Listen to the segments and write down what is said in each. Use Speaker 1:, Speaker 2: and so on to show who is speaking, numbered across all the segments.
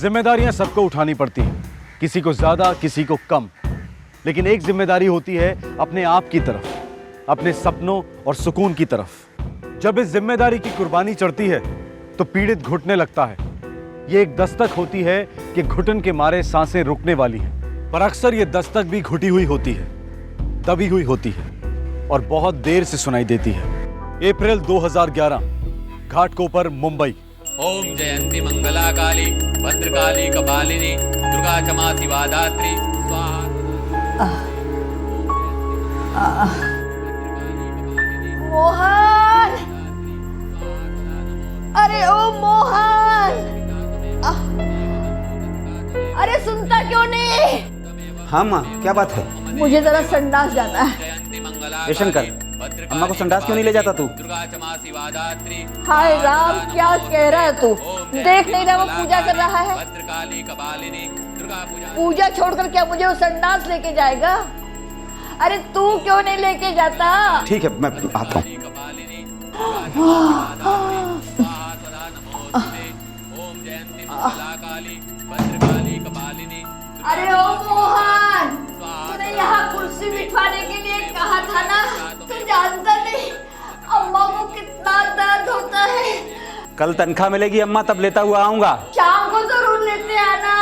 Speaker 1: जिम्मेदारियां सबको उठानी पड़ती हैं, किसी को ज्यादा, किसी को कम। लेकिन एक जिम्मेदारी होती है अपने आप की तरफ, अपने सपनों और सुकून की तरफ। जब इस जिम्मेदारी की कुर्बानी चढ़ती है तो पीड़ित घुटने लगता है। ये एक दस्तक होती है कि घुटन के मारे सांसें रुकने वाली हैं, पर अक्सर ये दस्तक भी घुटी हुई होती है, दबी हुई होती है और बहुत देर से सुनाई देती है। अप्रैल 2011, घाटकोपर, मुंबई।
Speaker 2: ओम जयंती मंगला काली भद्रकाली कपालिनी दुर्गा क्षमा शिवा दात्री स्वाहा।
Speaker 3: मोहन, अरे ओ मोहन, अरे सुनता क्यों नहीं?
Speaker 4: हाँ माँ, क्या बात है?
Speaker 3: मुझे जरा संडास जाना है।
Speaker 4: ए शंकर, अम्मा को संडास क्यों नहीं ले जाता तू?
Speaker 3: हाय राम, क्या कह रहा है तू? देख नहीं रहा वो पूजा कर रहा है? पूजा छोड़कर क्या मुझे वो संडास लेके जाएगा? अरे तू क्यों नहीं लेके जाता?
Speaker 4: ठीक है, मैं आता हूँ।
Speaker 3: अरे ओ मोहन, तूने यहाँ कुर्सी बिठवाने के लिए कहा था ना? तू जानता नहीं अम्मा को कितना दर्द होता है।
Speaker 4: कल तनख्वाह मिलेगी अम्मा, तब लेता हुआ आऊंगा।
Speaker 3: शाम को जरूर लेते आना।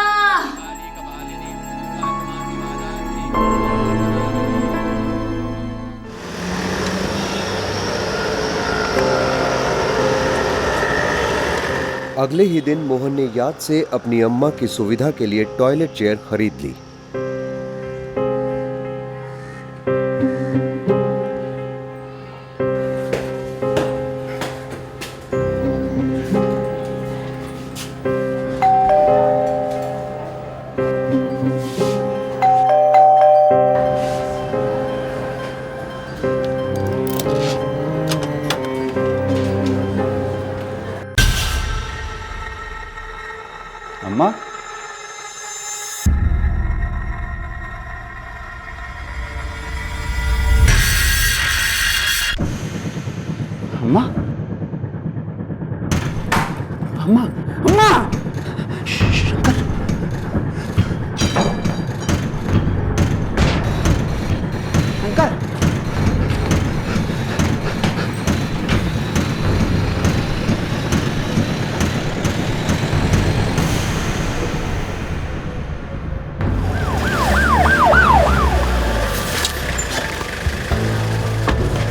Speaker 5: अगले ही दिन मोहन ने याद से अपनी अम्मा की सुविधा के लिए टॉयलेट चेयर खरीद ली।
Speaker 4: अम्मा, अम्मा, अम्मा, अम्मा, शंकर, शंकर,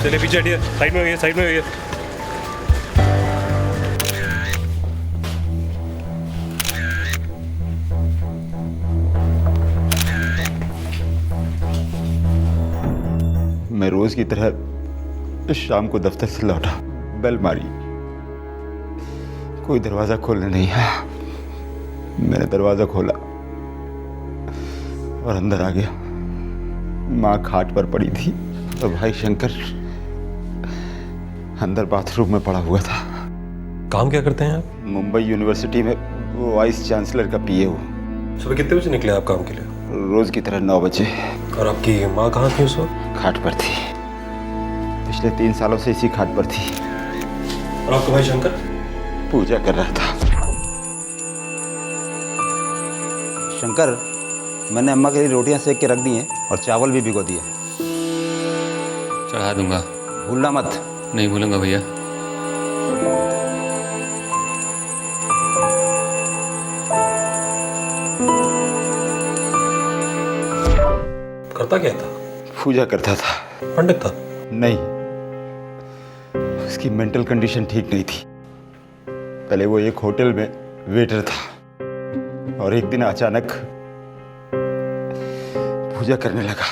Speaker 6: चलिए पीछे हटिए, साइड में होइए, साइड में होइए।
Speaker 4: मैं रोज की तरह शाम को दफ्तर से लौटा, बेल मारी, कोई दरवाजा खोलने नहीं आया। मैंने दरवाजा खोला और अंदर आ गया। माँ खाट पर पड़ी थी तो भाई शंकर अंदर बाथरूम में पड़ा हुआ था।
Speaker 6: काम क्या करते हैं आप?
Speaker 4: मुंबई यूनिवर्सिटी में वो वाइस चांसलर का पीए हूँ।
Speaker 6: सुबह कितने बजे निकले आप काम के लिए?
Speaker 4: रोज की तरह 9 बजे।
Speaker 6: और आपकी माँ कहाँ थी उस वक्त?
Speaker 4: खाट पर थी, पिछले 3 सालों से इसी खाट पर थी।
Speaker 6: और आपका भाई शंकर?
Speaker 4: पूजा कर रहा था। शंकर, मैंने अम्मा के लिए रोटियां सेक के रख दी हैं और चावल भी भिगो दिए।
Speaker 2: चढ़ा दूंगा,
Speaker 4: भूलना मत।
Speaker 2: नहीं भूलूंगा भैया।
Speaker 6: करता क्या था?
Speaker 4: पूजा करता था।
Speaker 6: पंडित था?
Speaker 4: नहीं, उसकी मेंटल कंडीशन ठीक नहीं थी। पहले वो एक होटल में वेटर था और एक दिन अचानक पूजा करने लगा।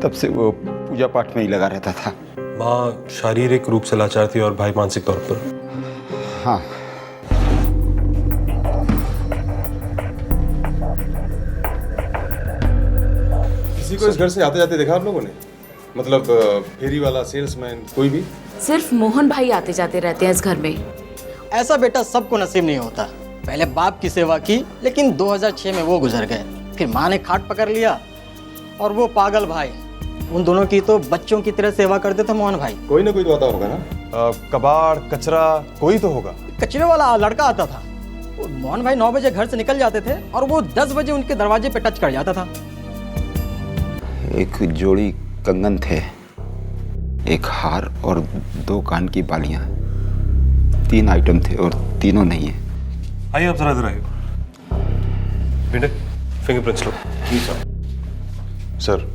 Speaker 4: तब से वो पूजा पाठ में ही लगा रहता था।
Speaker 6: माँ शारीरिक रूप से लाचार थी और भाई मानसिक तौर पर?
Speaker 4: हाँ।
Speaker 7: किसी को इस घर से आते जाते देखा आप लोगों ने? मतलब फेरी वाला, सेल्समैन, कोई भी?
Speaker 8: सिर्फ मोहन भाई आते जाते रहते हैं इस घर में।
Speaker 9: ऐसा बेटा सबको नसीब नहीं होता। पहले बाप की सेवा की, लेकिन 2006 में वो गुजर गए। फिर माँ ने खाट पकड़ लिया और वो पागल भाई, उन दोनों की तो बच्चों की तरह सेवा करते थे मोहन भाई।
Speaker 7: कोई ना कोई तो आता होगा ना? कबाड़, कचरा, कोई तो होगा।
Speaker 9: कचरे वाला लड़का आता था, मोहन भाई 9 बजे घर से निकल जाते थे और वो 10 बजे उनके दरवाजे पे टच कर जाता था।
Speaker 4: एक जोड़ी कंगन थे, एक हार और 2 कान की बालियां। 3 आइटम थे और तीनों नहीं है।
Speaker 6: आइए आप जरा इधर आइए। बेटे फिंगरप्रिंट्स लो।
Speaker 7: जी सर,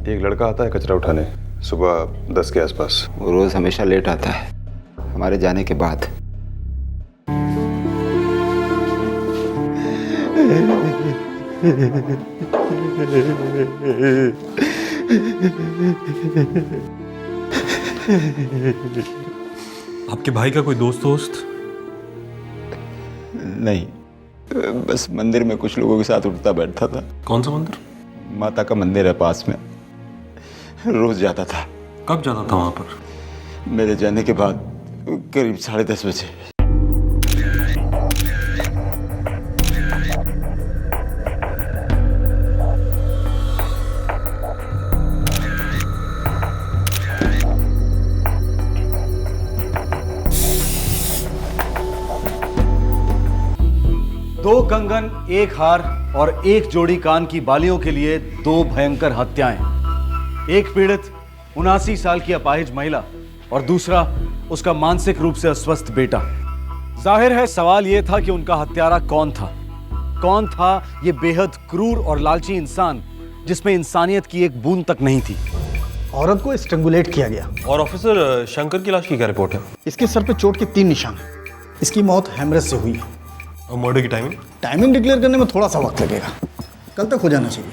Speaker 7: एक लड़का आता है कचरा उठाने सुबह 10 के आसपास।
Speaker 4: वो रोज हमेशा लेट आता है हमारे जाने के बाद।
Speaker 6: आपके भाई का कोई दोस्त?
Speaker 4: नहीं, बस मंदिर में कुछ लोगों के साथ उठता बैठता था।
Speaker 6: कौन सा मंदिर?
Speaker 4: माता का मंदिर है पास में, रोज जाता था।
Speaker 6: कब जाता था वहां पर?
Speaker 4: मेरे जाने के बाद करीब 10:30 बजे।
Speaker 1: दो कंगन, एक हार और एक जोड़ी कान की बालियों के लिए 2 भयंकर हत्याएं। एक पीड़ित 79 साल की अपाहिज महिला और दूसरा उसका मानसिक रूप से अस्वस्थ बेटा। जाहिर है सवाल यह था कि उनका हत्यारा कौन था। कौन था यह बेहद क्रूर और लालची इंसान जिसमें इंसानियत की एक बूंद तक नहीं थी।
Speaker 10: औरत को स्ट्रैंगुलेट किया गया।
Speaker 6: और ऑफिसर शंकर की लाश की क्या रिपोर्ट है?
Speaker 10: इसके सर पे चोट के 3 निशान हैं। इसकी मौत हेमरेज से हुई है।
Speaker 6: और मर्डर की टाइमिंग?
Speaker 10: टाइमिंग डिक्लेयर करने में थोड़ा सा वक्त लगेगा, कल तक हो जाना चाहिए।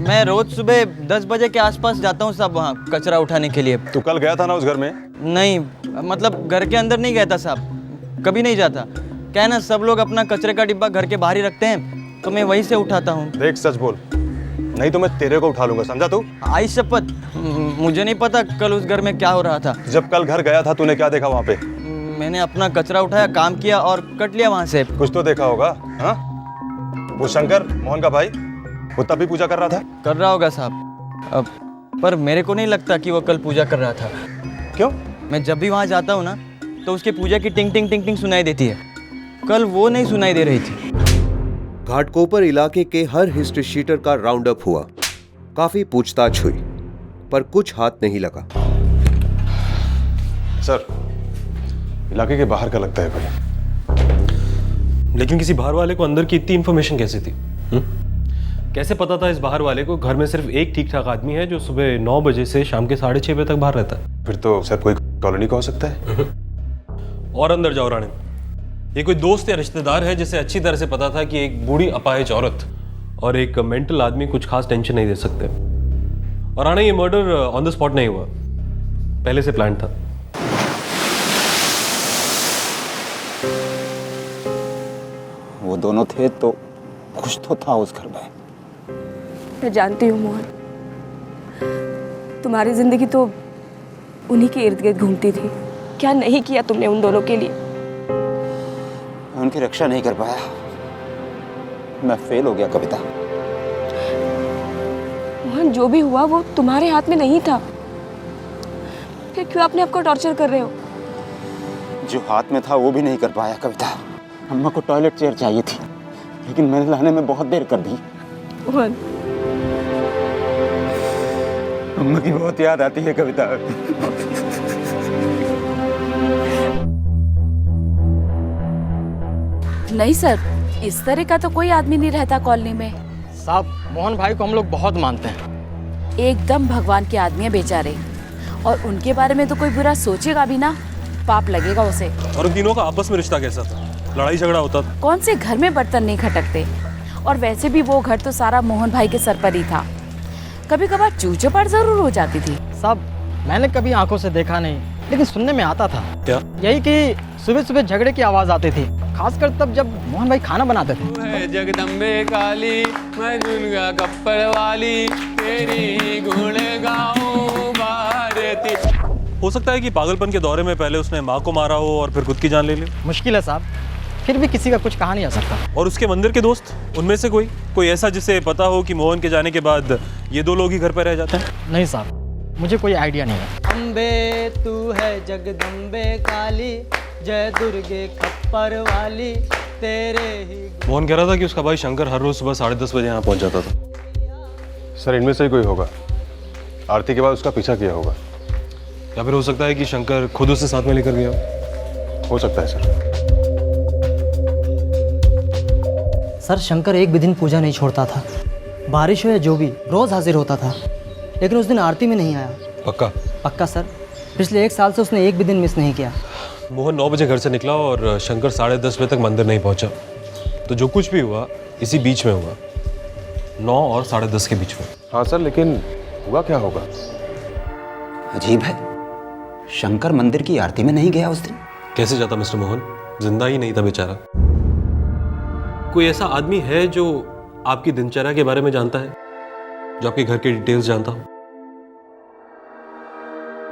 Speaker 9: मैं रोज सुबह 10 बजे के आसपास जाता हूँ साहब वहाँ कचरा उठाने के लिए।
Speaker 7: तू कल गया था ना उस घर में?
Speaker 9: नहीं, मतलब घर के अंदर नहीं गया था साहब, कभी नहीं जाता। क्या है ना, सब लोग अपना कचरे का डिब्बा घर के बाहर ही रखते हैं, तो मैं वहीं से उठाता हूँ।
Speaker 7: देख सच बोल, नहीं तो मैं तेरे को उठा लूंगा, समझा तू?
Speaker 9: आई शपथ, मुझे नहीं पता कल उस घर में क्या हो रहा था।
Speaker 7: जब कल घर गया था तूने क्या देखा वहाँ पे?
Speaker 9: मैंने अपना कचरा उठाया, काम किया और कट लिया वहाँ से।
Speaker 7: कुछ तो देखा होगा। हाँ, वो शंकर मोहन का भाई, वो तब भी पूजा कर रहा था?
Speaker 9: कर रहा होगा साहब, पर मेरे को नहीं लगता कि वो कल पूजा कर रहा था।
Speaker 7: क्यों?
Speaker 9: मैं जब भी वहाँ जाता हूँ ना तो उसकी पूजा की टिंग टिंग टिंग टिंग सुनाई देती है। कल वो नहीं सुनाई दे रही थी।
Speaker 5: घाटकोपर इलाके के हर हिस्ट्री शीटर का राउंड अप हुआ। काफी पूछताछ हुई पर कुछ हाथ नहीं लगा।
Speaker 7: सर, इलाके के बाहर का लगता है कोई।
Speaker 6: लेकिन किसी बाहर वाले को अंदर की इतनी इंफॉर्मेशन कैसे थी? कैसे पता था इस बाहर वाले को घर में सिर्फ एक ठीक ठाक आदमी है जो सुबह 9 बजे से शाम के 6:30 बजे तक बाहर रहता है?
Speaker 7: फिर तो सर कोई कॉलोनी का हो सकता है।
Speaker 6: और अंदर जाओ राणे, ये कोई दोस्त या रिश्तेदार है जिसे अच्छी तरह से पता था कि एक बूढ़ी अपाहिज औरत और एक मेंटल आदमी कुछ खास टेंशन नहीं दे सकते। और राणे, ये मर्डर ऑन द स्पॉट नहीं हुआ, पहले से प्लान था।
Speaker 4: वो दोनों थे तो कुछ तो था उस घर में।
Speaker 11: मैं जानती हूँ मोहन, तुम्हारी जिंदगी तो उन्हीं के इर्द गिर्द घूमती थी। क्या नहीं किया तुमने उन दोनों के लिए?
Speaker 4: मैं उनकी रक्षा नहीं कर पाया, मैं फेल हो गया कविता।
Speaker 11: मोहन, जो भी हुआ वो तुम्हारे हाथ में नहीं था, फिर क्यों अपने आप को टॉर्चर कर रहे हो?
Speaker 4: जो हाथ में था वो भी नहीं कर पाया कविता। अम्मा को टॉयलेट चेयर चाहिए थी, लेकिन मैंने लाने में बहुत देर कर दी।
Speaker 11: मोहन,
Speaker 4: अम्मा की बहुत याद आती है कविता।
Speaker 8: नहीं सर, इस तरह का तो कोई आदमी नहीं रहता कॉलोनी में।
Speaker 9: साहब, मोहन भाई को हम लोग बहुत मानते हैं।
Speaker 8: एकदम भगवान के आदमी है बेचारे, और उनके बारे में तो कोई बुरा सोचेगा भी ना, पाप लगेगा उसे।
Speaker 6: और उन तीनों का आपस में रिश्ता कैसा था? लड़ाई झगड़ा होता था?
Speaker 8: कौन से घर में बर्तन नहीं खटकते, और वैसे भी वो घर तो सारा मोहन भाई के सर पर ही था। कभी कभार चूचपाट जरूर हो जाती थी।
Speaker 9: साहब, मैंने कभी आंखों से देखा नहीं, लेकिन सुनने में आता था।
Speaker 6: क्या?
Speaker 9: यही कि सुबह सुबह झगड़े की आवाज आती थी, खासकर तब जब मोहन भाई खाना बनाते थे।
Speaker 2: तू है जगदम्बे काली, मैं दुर्गा कप्पड़ वाली, तेरी गुण गाऊं भारती।
Speaker 6: हो सकता है कि पागलपन के दौरे में पहले उसने माँ को मारा हो और फिर खुद की जान ले ली।
Speaker 9: मुश्किल है साहब, फिर भी किसी का कुछ कहा नहीं आ सकता।
Speaker 6: और उसके मंदिर के दोस्त, उनमें से कोई ऐसा जिसे पता हो कि मोहन के जाने के बाद ये 2 लोग ही घर पर रह जाते हैं?
Speaker 9: नहीं साहब, मुझे कोई आइडिया नहीं है। अम्बे तू है जगदम्बे काली, जय दुर्गे गप्पर वाली तेरे ही।
Speaker 6: मोहन कह रहा था कि उसका भाई शंकर हर रोज सुबह 10:30 बजे यहाँ पहुँच जाता था।
Speaker 7: सर इनमें से ही कोई होगा, आरती के बाद उसका पीछा किया होगा।
Speaker 6: या फिर हो सकता है कि शंकर खुद उसे साथ में लेकर गया
Speaker 7: हो सकता है सर।
Speaker 9: सर शंकर एक भी दिन पूजा नहीं छोड़ता था, बारिश हो या जो भी रोज हाजिर होता था, लेकिन उस दिन आरती में नहीं आया।
Speaker 6: पक्का?
Speaker 9: पक्का सर, पिछले 1 साल से उसने एक भी दिन मिस नहीं किया।
Speaker 6: मोहन 9 बजे घर से निकला और शंकर 10:30 बजे तक मंदिर नहीं पहुंचा। तो जो कुछ भी हुआ इसी बीच में हुआ, 9 और 10:30 के बीच में।
Speaker 7: हाँ सर, लेकिन हुआ क्या होगा?
Speaker 4: अजीब है, शंकर मंदिर की आरती में नहीं गया उस दिन।
Speaker 6: कैसे जाता मिस्टर मोहन? जिंदा ही नहीं था बेचारा। कोई ऐसा आदमी है जो आपकी दिनचर्या के बारे में जानता है, जो आपके घर के डिटेल्स जानता हो?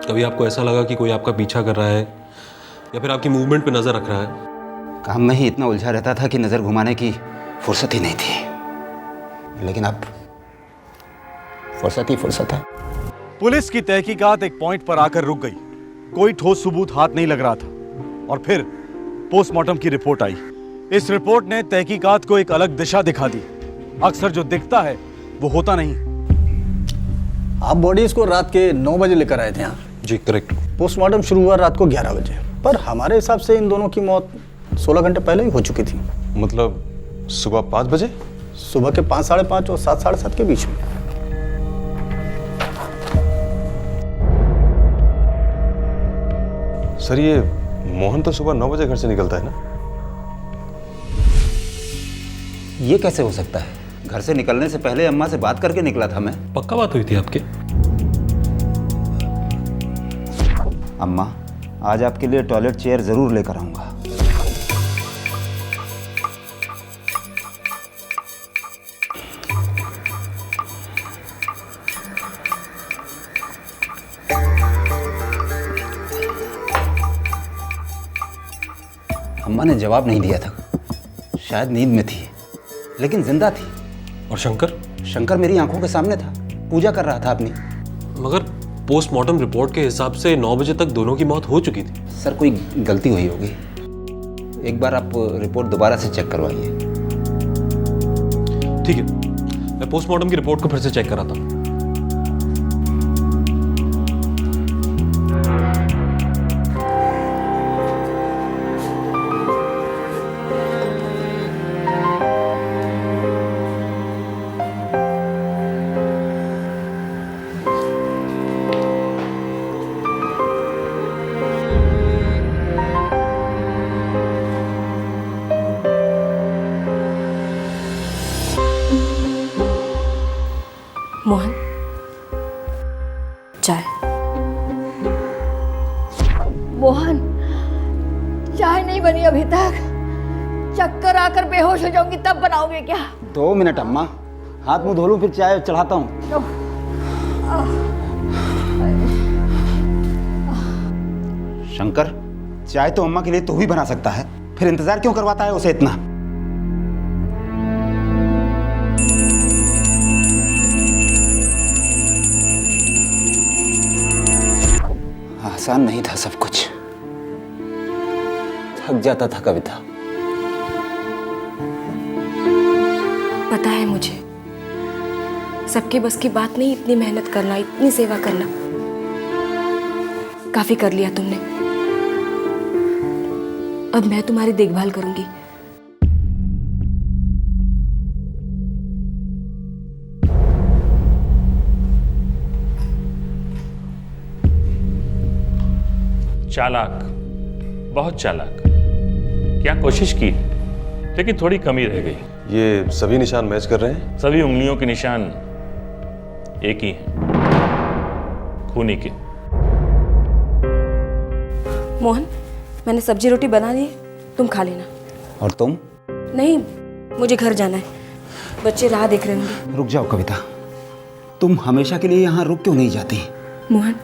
Speaker 6: कभी आपको ऐसा लगा कि कोई आपका पीछा कर रहा है या फिर आपकी मूवमेंट पे नजर रख रहा है?
Speaker 4: काम में ही इतना उलझा रहता था कि नजर घुमाने की फुर्सत ही नहीं थी, लेकिन अब फुर्सत ही फुर्सत है।
Speaker 1: पुलिस की तहकीकात एक पॉइंट पर आकर रुक गई। कोई ठोस सबूत हाथ नहीं लग रहा था और फिर पोस्टमार्टम की रिपोर्ट आई। इस रिपोर्ट ने तहकीकात को एक अलग दिशा दिखा दी। अक्सर जो दिखता है वो होता नहीं।
Speaker 10: आप बॉडी इसको रात के 9 बजे लेकर आए थे यहाँ?
Speaker 6: जी करेक्ट।
Speaker 10: पोस्टमार्टम शुरू हुआ रात को 11 बजे, पर हमारे हिसाब से इन दोनों की मौत 16 घंटे पहले ही हो चुकी थी।
Speaker 7: मतलब सुबह 5 बजे?
Speaker 10: सुबह के 5, 5:30 और 7, 7:30 के बीच में।
Speaker 7: सर ये मोहन तो सुबह 9 बजे घर से निकलता है ना?
Speaker 4: ये कैसे हो सकता है? घर से निकलने से पहले अम्मा से बात करके निकला था मैं।
Speaker 6: पक्का बात हुई थी आपके?
Speaker 4: अम्मा, आज आपके लिए टॉयलेट चेयर जरूर लेकर आऊंगा। अम्मा ने जवाब नहीं दिया था, शायद नींद में थी, लेकिन जिंदा थी।
Speaker 6: और शंकर?
Speaker 4: शंकर मेरी आंखों के सामने था, पूजा कर रहा था अपनी।
Speaker 6: मगर पोस्टमार्टम रिपोर्ट के हिसाब से 9 बजे तक दोनों की मौत हो चुकी थी।
Speaker 4: सर कोई गलती हुई होगी, एक बार आप रिपोर्ट दोबारा से चेक करवाइए।
Speaker 6: ठीक है, मैं पोस्टमार्टम की रिपोर्ट को फिर से चेक कराता हूँ।
Speaker 11: मोहन, चाय।
Speaker 3: मोहन, चाय नहीं बनी अभी तक। चक्कर आकर बेहोश हो जाऊंगी तब बनाओगे क्या?
Speaker 4: 2 मिनट अम्मा, हाथ मुंह धो लूं फिर चाय चढ़ाता हूँ। शंकर, चाय तो अम्मा के लिए तू ही बना सकता है, फिर इंतजार क्यों करवाता है उसे इतना? आसान नहीं था सब कुछ, थक जाता था कविता।
Speaker 11: पता है मुझे, सबके बस की बात नहीं इतनी मेहनत करना, इतनी सेवा करना। काफी कर लिया तुमने, अब मैं तुम्हारी देखभाल करूंगी।
Speaker 12: चालाक, बहुत चालाक। क्या कोशिश की, लेकिन थोड़ी कमी रह गई।
Speaker 7: ये सभी निशान मैच कर रहे हैं?
Speaker 12: सभी उंगलियों के निशान एक ही हैं, खूनी के।
Speaker 11: मोहन, मैंने सब्जी रोटी बना ली, तुम खा लेना।
Speaker 4: और तुम?
Speaker 11: नहीं, मुझे घर जाना है, बच्चे राह देख रहे होंगे।
Speaker 4: रुक जाओ कविता, तुम हमेशा के लिए यहाँ रुक क्यों नहीं जाती?
Speaker 11: मोहन,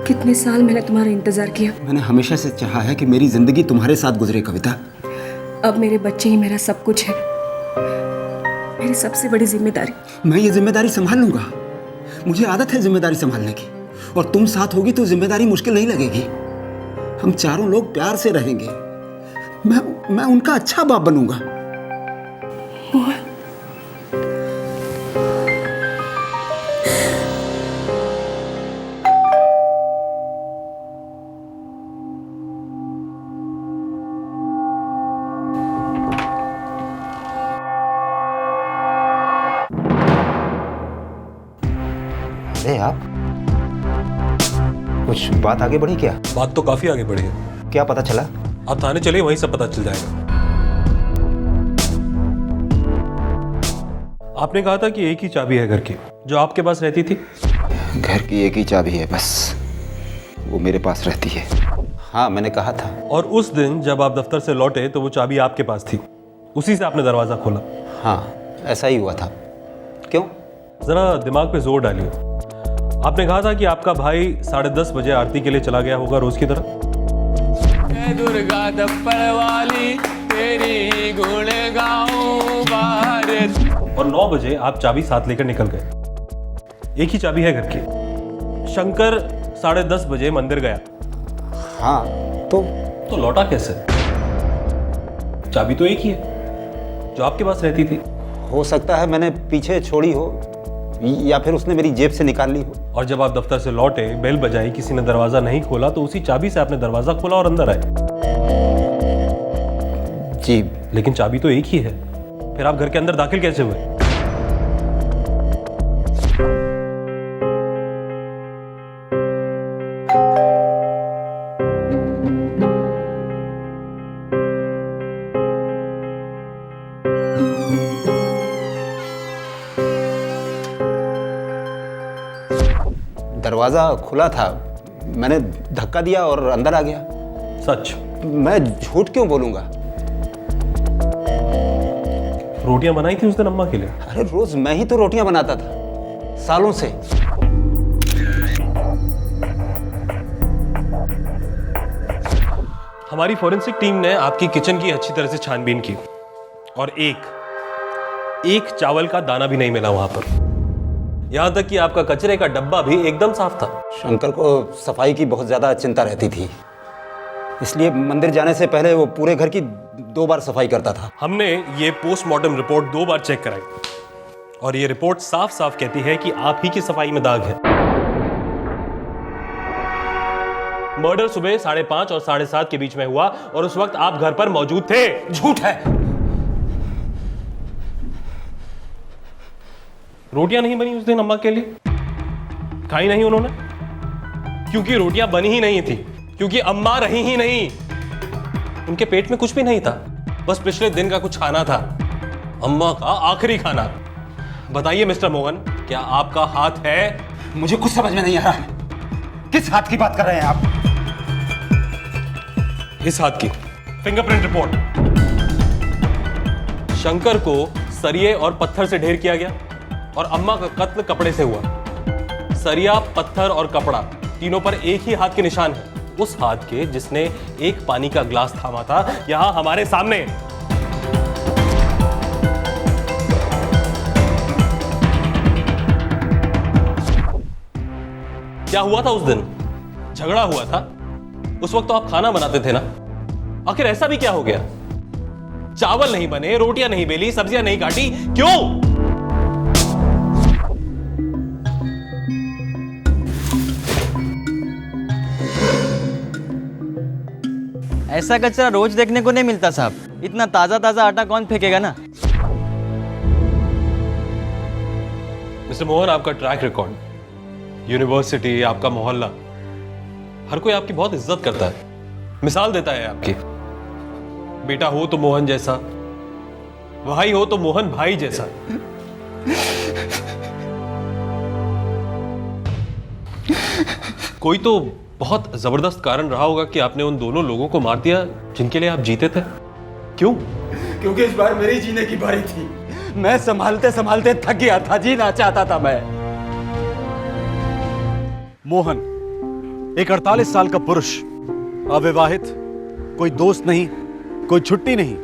Speaker 11: कितने साल मैंने तुम्हारा इंतजार किया।
Speaker 4: मैंने हमेशा से चाहा है कि मेरी जिंदगी तुम्हारे साथ गुजरे कविता।
Speaker 11: अब मेरे बच्चे ही मेरा सब कुछ है, मेरी सबसे बड़ी जिम्मेदारी।
Speaker 4: मैं ये जिम्मेदारी संभाल लूंगा, मुझे आदत है जिम्मेदारी संभालने की, और तुम साथ होगी तो जिम्मेदारी मुश्किल नहीं लगेगी। हम चारों लोग प्यार से रहेंगे, मैं उनका अच्छा बाप बनूंगा।
Speaker 11: मोहन,
Speaker 4: अरे आप कुछ बात आगे बढ़ी क्या?
Speaker 6: बात तो काफी आगे बढ़ी है।
Speaker 4: क्या पता चला?
Speaker 6: आप थाने चलिए, वहीं सब पता चल जाएगा। आपने कहा था कि एक ही चाबी है घर की, जो आपके पास रहती थी।
Speaker 4: घर की एक ही चाबी है बस, वो मेरे पास रहती है। हाँ, मैंने कहा था।
Speaker 6: और उस दिन जब आप दफ्तर से लौटे तो वो चाबी आपके पास थी, उसी से आपने दरवाजा खोला।
Speaker 4: हाँ, ऐसा ही हुआ था। क्यों?
Speaker 6: जरा दिमाग पे जोर डालिए। आपने कहा था कि आपका भाई 10:30 बजे आरती के लिए चला गया होगा रोज की तरह।
Speaker 2: दुर्गा दप्पड़ वाली तेरी गुण गाऊं भारत।
Speaker 6: और 9 बजे आप चाबी साथ लेकर निकल गए। एक ही चाबी है घर की। शंकर 10:30 बजे मंदिर गया।
Speaker 4: हाँ, तो
Speaker 6: लौटा कैसे? चाबी तो एक ही है, जो आपके पास रहती थी।
Speaker 4: हो सकता है मैंने पीछे छोड़ी हो, या फिर उसने मेरी जेब से निकाल ली हो।
Speaker 6: और जब आप दफ्तर से लौटे, बेल बजाई, किसी ने दरवाजा नहीं खोला, तो उसी चाबी से आपने दरवाजा खोला और अंदर आए।
Speaker 4: जी,
Speaker 6: लेकिन चाबी तो एक ही है, फिर आप घर के अंदर दाखिल कैसे हुए?
Speaker 4: दरवाजा खुला था, मैंने धक्का दिया और अंदर आ गया।
Speaker 6: सच?
Speaker 4: मैं झूठ क्यों बोलूंगा?
Speaker 6: रोटियां बनाई थी उस दिन अम्मा के लिए?
Speaker 4: अरे रोज मैं ही तो रोटियां बनाता था, सालों से।
Speaker 6: हमारी फोरेंसिक टीम ने आपकी किचन की अच्छी तरह से छानबीन की और एक चावल का दाना भी नहीं मिला वहां पर। यहां तक कि आपका कचरे का डब्बा भी एकदम साफ था।
Speaker 4: शंकर को सफाई की बहुत ज्यादा चिंता रहती थी, इसलिए मंदिर जाने से पहले वो पूरे घर की 2 बार सफाई करता था।
Speaker 6: हमने ये पोस्टमार्टम रिपोर्ट 2 बार चेक कराई और ये रिपोर्ट साफ साफ कहती है कि आप ही की सफाई में दाग है। मर्डर सुबह 5:30 और 7:30 के बीच में हुआ और उस वक्त आप घर पर मौजूद थे।
Speaker 4: झूठ है।
Speaker 6: रोटियां नहीं बनी उस दिन अम्मा के लिए? खाई नहीं उन्होंने? क्योंकि रोटियां बनी ही नहीं थी, क्योंकि अम्मा रही ही नहीं। उनके पेट में कुछ भी नहीं था, बस पिछले दिन का कुछ खाना था, अम्मा का आखिरी खाना। बताइए मिस्टर मोहन, क्या आपका हाथ है?
Speaker 4: मुझे कुछ समझ में नहीं आ रहा है, किस हाथ की बात कर रहे हैं आप?
Speaker 6: इस हाथ की फिंगरप्रिंट रिपोर्ट। शंकर को सरिये और पत्थर से ढेर किया गया और अम्मा का कत्ल कपड़े से हुआ। सरिया, पत्थर और कपड़ा तीनों पर एक ही हाथ के निशान है, उस हाथ के जिसने एक पानी का ग्लास थामा था यहां हमारे सामने। क्या हुआ था उस दिन? झगड़ा हुआ था। उस वक्त तो आप खाना बनाते थे ना, आखिर ऐसा भी क्या हो गया? चावल नहीं बने, रोटियां नहीं बेली, सब्जियां नहीं काटी, क्यों?
Speaker 9: ऐसा कचरा रोज देखने को नहीं मिलता साहब। इतना ताजा ताजा आटा कौन फेंकेगा ना।
Speaker 6: मिस्टर मोहन, आपका ट्रैक रिकॉर्ड, यूनिवर्सिटी, आपका मोहल्ला, हर कोई आपकी बहुत इज्जत करता है, मिसाल देता है आपकी। बेटा हो तो मोहन जैसा, भाई हो तो मोहन भाई जैसा। कोई तो बहुत जबरदस्त कारण रहा होगा कि आपने उन दोनों लोगों को मार दिया जिनके लिए आप जीते थे। क्यों?
Speaker 1: क्योंकि इस बार मेरी जीने की बारी थी। मैं संभालते संभालते थक गया था, जीना चाहता था मैं। मोहन, एक 48 साल का पुरुष, अविवाहित, कोई दोस्त नहीं, कोई छुट्टी नहीं,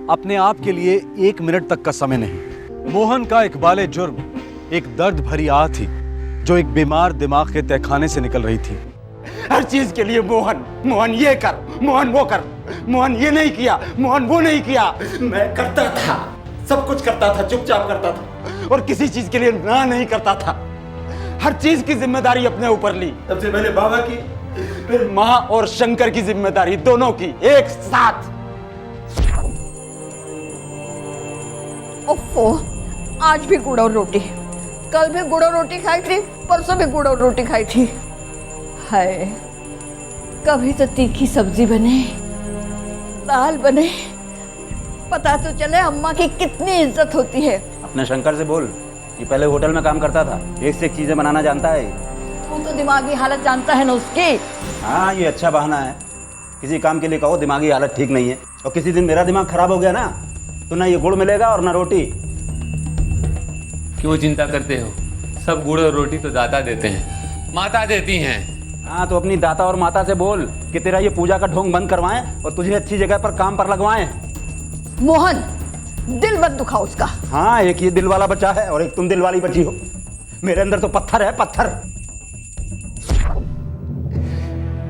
Speaker 1: अपने आप के लिए 1 मिनट तक का समय नहीं। मोहन का इकबाले जुर्म एक दर्द भरी आह थी जो एक बीमार दिमाग के तहखाने से निकल रही थी। हर चीज के लिए मोहन, मोहन ये कर, मोहन वो कर।
Speaker 13: मोहन ये नहीं किया, मोहन वो नहीं किया। मैं करता था, सब कुछ करता था, चुपचाप करता था और किसी चीज के लिए ना नहीं करता था। हर चीज की जिम्मेदारी अपने ऊपर ली। सबसे पहले बाबा की, फिर माँ और शंकर की जिम्मेदारी, दोनों की एक साथ।
Speaker 3: ओफो, आज भी गुड़ और रोटी, कल भी गुड़ और रोटी खाई थी, परसों भी गुड़ और रोटी खाई थी। हाय, कभी तो तीखी सब्जी बने, दाल बने, पता तो चले अम्मा की कितनी इज्जत होती है।
Speaker 14: अपने शंकर से बोल, ये पहले होटल में काम करता था, एक से एक चीजें बनाना जानता है।
Speaker 3: तू तो दिमागी हालत जानता है ना उसकी।
Speaker 14: हाँ, ये अच्छा बहाना है। किसी काम के लिए कहो दिमागी हालत ठीक नहीं है, और किसी दिन मेरा दिमाग खराब हो गया ना, तो ना ये गुड़ मिलेगा और ना रोटी।
Speaker 2: क्यों चिंता करते हो? सब गुड़ और रोटी तो दाता देते हैं, माता देती हैं।
Speaker 14: हाँ, तो अपनी दाता और माता से बोल कि तेरा ये पूजा का ढोंग बंद करवाएं और तुझे अच्छी जगह पर काम पर लगवाएं।
Speaker 3: मोहन, दिल मत दुखाओ उसका।
Speaker 14: हाँ, एक ये दिल वाला बच्चा है और एक तुम दिल वाली बची हो। मेरे अंदर तो पत्थर है, पत्थर।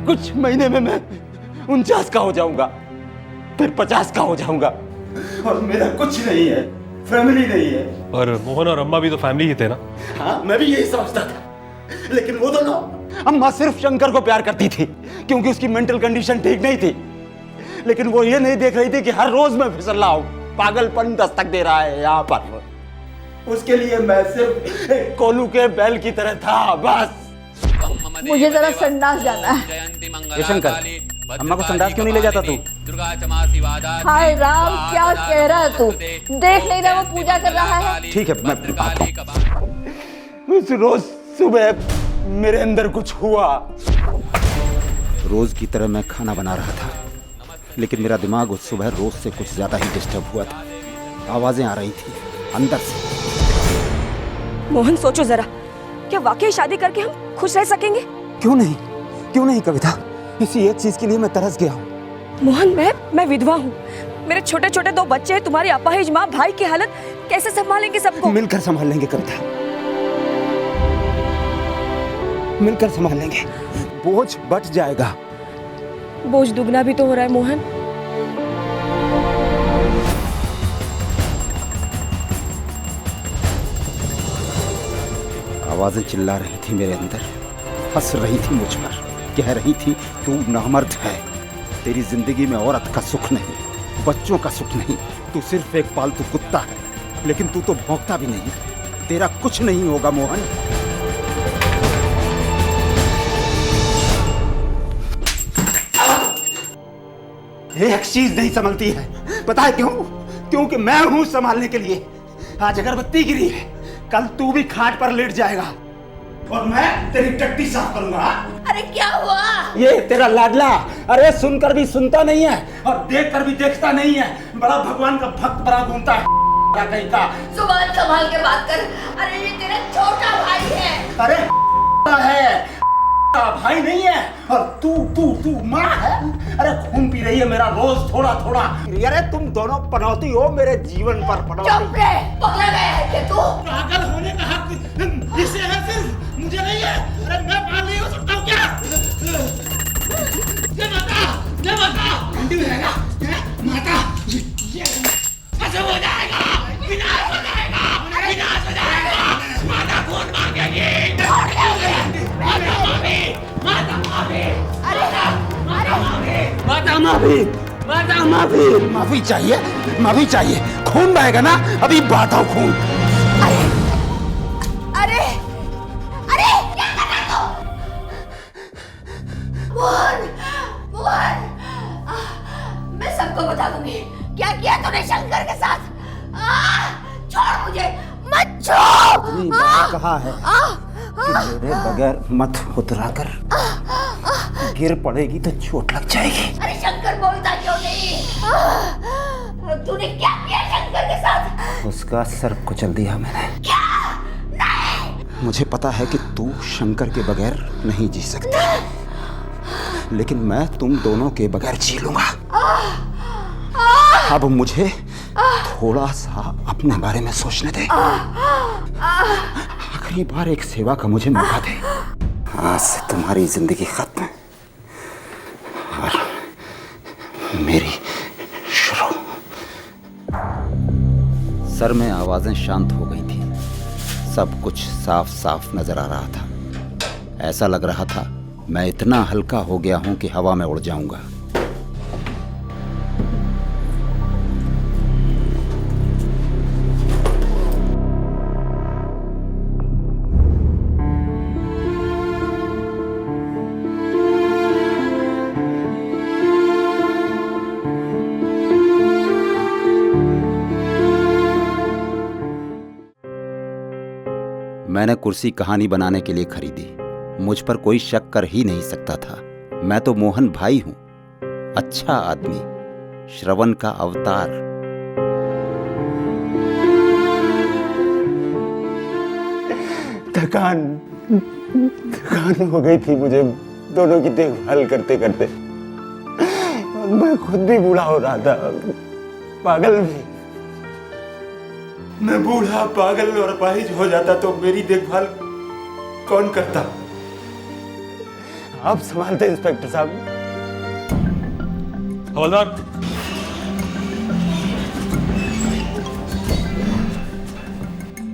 Speaker 13: कुछ महीने में मैं 49 का हो जाऊंगा, फिर 50 का हो जाऊंगा और मेरा कुछ नहीं है, फैमिली नहीं है।
Speaker 6: और मोहन और अम्मा भी तो फैमिली ही थे ना।
Speaker 13: हाँ, मैं भी यही समझता था, लेकिन वो दोनों, अम्मा सिर्फ शंकर को प्यार करती थी क्योंकि उसकी मेंटल कंडीशन ठीक नहीं थी, लेकिन वो ये नहीं देख रही थी कि हर रोज मैं फिसल रहा हूं, पागलपन दस्तक दे रहा है यहाँ पर। उसके लिए मैं सिर्फ एक कोलू के बैल की तरह था, बस।
Speaker 3: मुझे जरा संडास जाना है।
Speaker 14: ये शंकर, अम्मा को संडास क्यों नहीं ले जाता तू?
Speaker 3: हाय राम, क्या कह रहा है तू? देख नहीं रहा वो पूजा कर रहा है?
Speaker 14: ठीक है, मैं
Speaker 13: उस रोज सुबह मेरे अंदर कुछ हुआ।
Speaker 4: रोज की तरह मैं खाना बना रहा था, लेकिन मेरा दिमाग उस सुबह रोज से कुछ ज्यादा ही डिस्टर्ब हुआ था। आवाजें आ रही थी अंदर से।
Speaker 11: मोहन, सोचो जरा, क्या वाकई शादी करके हम खुश रह सकेंगे?
Speaker 13: क्यों नहीं कविता, इसी एक चीज के लिए मैं तरस गया हूँ।
Speaker 11: मोहन, मैं विधवा हूँ, मेरे छोटे छोटे 2 बच्चे हैं, तुम्हारी अपाहिज माँ, भाई की हालत, कैसे संभालेंगे सबको?
Speaker 13: मिलकर संभाल लेंगे कविता, मिलकर संभाल लेंगे, बोझ बच जाएगा।
Speaker 11: बोझ दुगना भी तो हो रहा है मोहन।
Speaker 4: आवाजें चिल्ला रही थी मेरे अंदर, हंस रही थी मुझ पर, कह रही थी तू नामर्द है, तेरी जिंदगी में औरत का सुख नहीं, बच्चों का सुख नहीं, तू सिर्फ एक पालतू कुत्ता है, लेकिन तू तो भौंकता भी नहीं, तेरा कुछ नहीं होगा मोहन।
Speaker 13: एक चीज नहीं संभलती है, पता है क्यों? क्योंकि मैं हूं संभालने के लिए। आज अगरबत्ती गिरी है, कल तू भी खाट पर लेट जाएगा और मैं तेरी टट्टी साफ करूंगा।
Speaker 3: अरे क्या हुआ?
Speaker 13: ये तेरा लाडला, अरे सुनकर भी सुनता नहीं है और देखकर भी देखता नहीं है, बड़ा भगवान का भक्त बना घूमता है कहीं का।
Speaker 3: जुबान संभाल के बात कर। अरे ये तेरा छोटा भाई है।
Speaker 13: अरे है, भाई नहीं है, और तू माँ है। अरे खून पी रही है मेरा रोज थोड़ा थोड़ा। अरे तुम दोनों पनौती हो मेरे जीवन पर, पनौती।
Speaker 3: चुप रहे, पगला गया है क्या तू?
Speaker 13: पागल होने का हक इसे है, सिर्फ मुझे नहीं है। अरे मैं पागल नहीं हो सकता हूँ क्या? ये माता अंडी रहेगा माता, ये खत्म हो जाएगा, विनाश हो जाएगा, विनाश हो जाएगा। माता खून मांगेगी, माफी चाहिए, माफी चाहिए। खून बहेगा ना, अभी बहाता हूँ खून।
Speaker 3: अरे अरे क्या कर रहा तू? मोहन, मैं सबको बता दूंगी क्या किया तूने शंकर के साथ। छोड़ मुझे, मत छोड़।
Speaker 4: कहा है कि मेरे बगैर मत उतरा कर, गिर पड़ेगी तो चोट लग जाएगी।
Speaker 3: अरे शंकर बोलता क्यों नहीं? तूने क्या किया शंकर के साथ?
Speaker 4: उसका सर कुचल दिया मैंने।
Speaker 3: क्या? नहीं।
Speaker 4: मुझे पता है कि तू शंकर के बगैर नहीं जी सकती, लेकिन मैं तुम दोनों के बगैर जी लूंगा। अब मुझे थोड़ा सा अपने बारे में सोचने दे। आखिरी बार एक सेवा का मुझे मौका दे। आज से तुम्हारी जिंदगी खत्म और मेरी शुरू। सर में आवाजें शांत हो गई थी, सब कुछ साफ साफ नजर आ रहा था। ऐसा लग रहा था मैं इतना हल्का हो गया हूं कि हवा में उड़ जाऊंगा। मैंने कुर्सी कहानी बनाने के लिए खरीदी। मुझ पर कोई शक कर ही नहीं सकता था। मैं तो मोहन भाई हूं, अच्छा आदमी, श्रवण का अवतार।
Speaker 13: थकान हो गई थी मुझे दोनों की देखभाल करते करते। मैं खुद भी बूढ़ा हो रहा था, पागल भी। मैं बूढ़ा, पागल और अपाहिज हो जाता तो मेरी देखभाल कौन करता? आप संभालते इंस्पेक्टर साहब।
Speaker 6: हवलदार,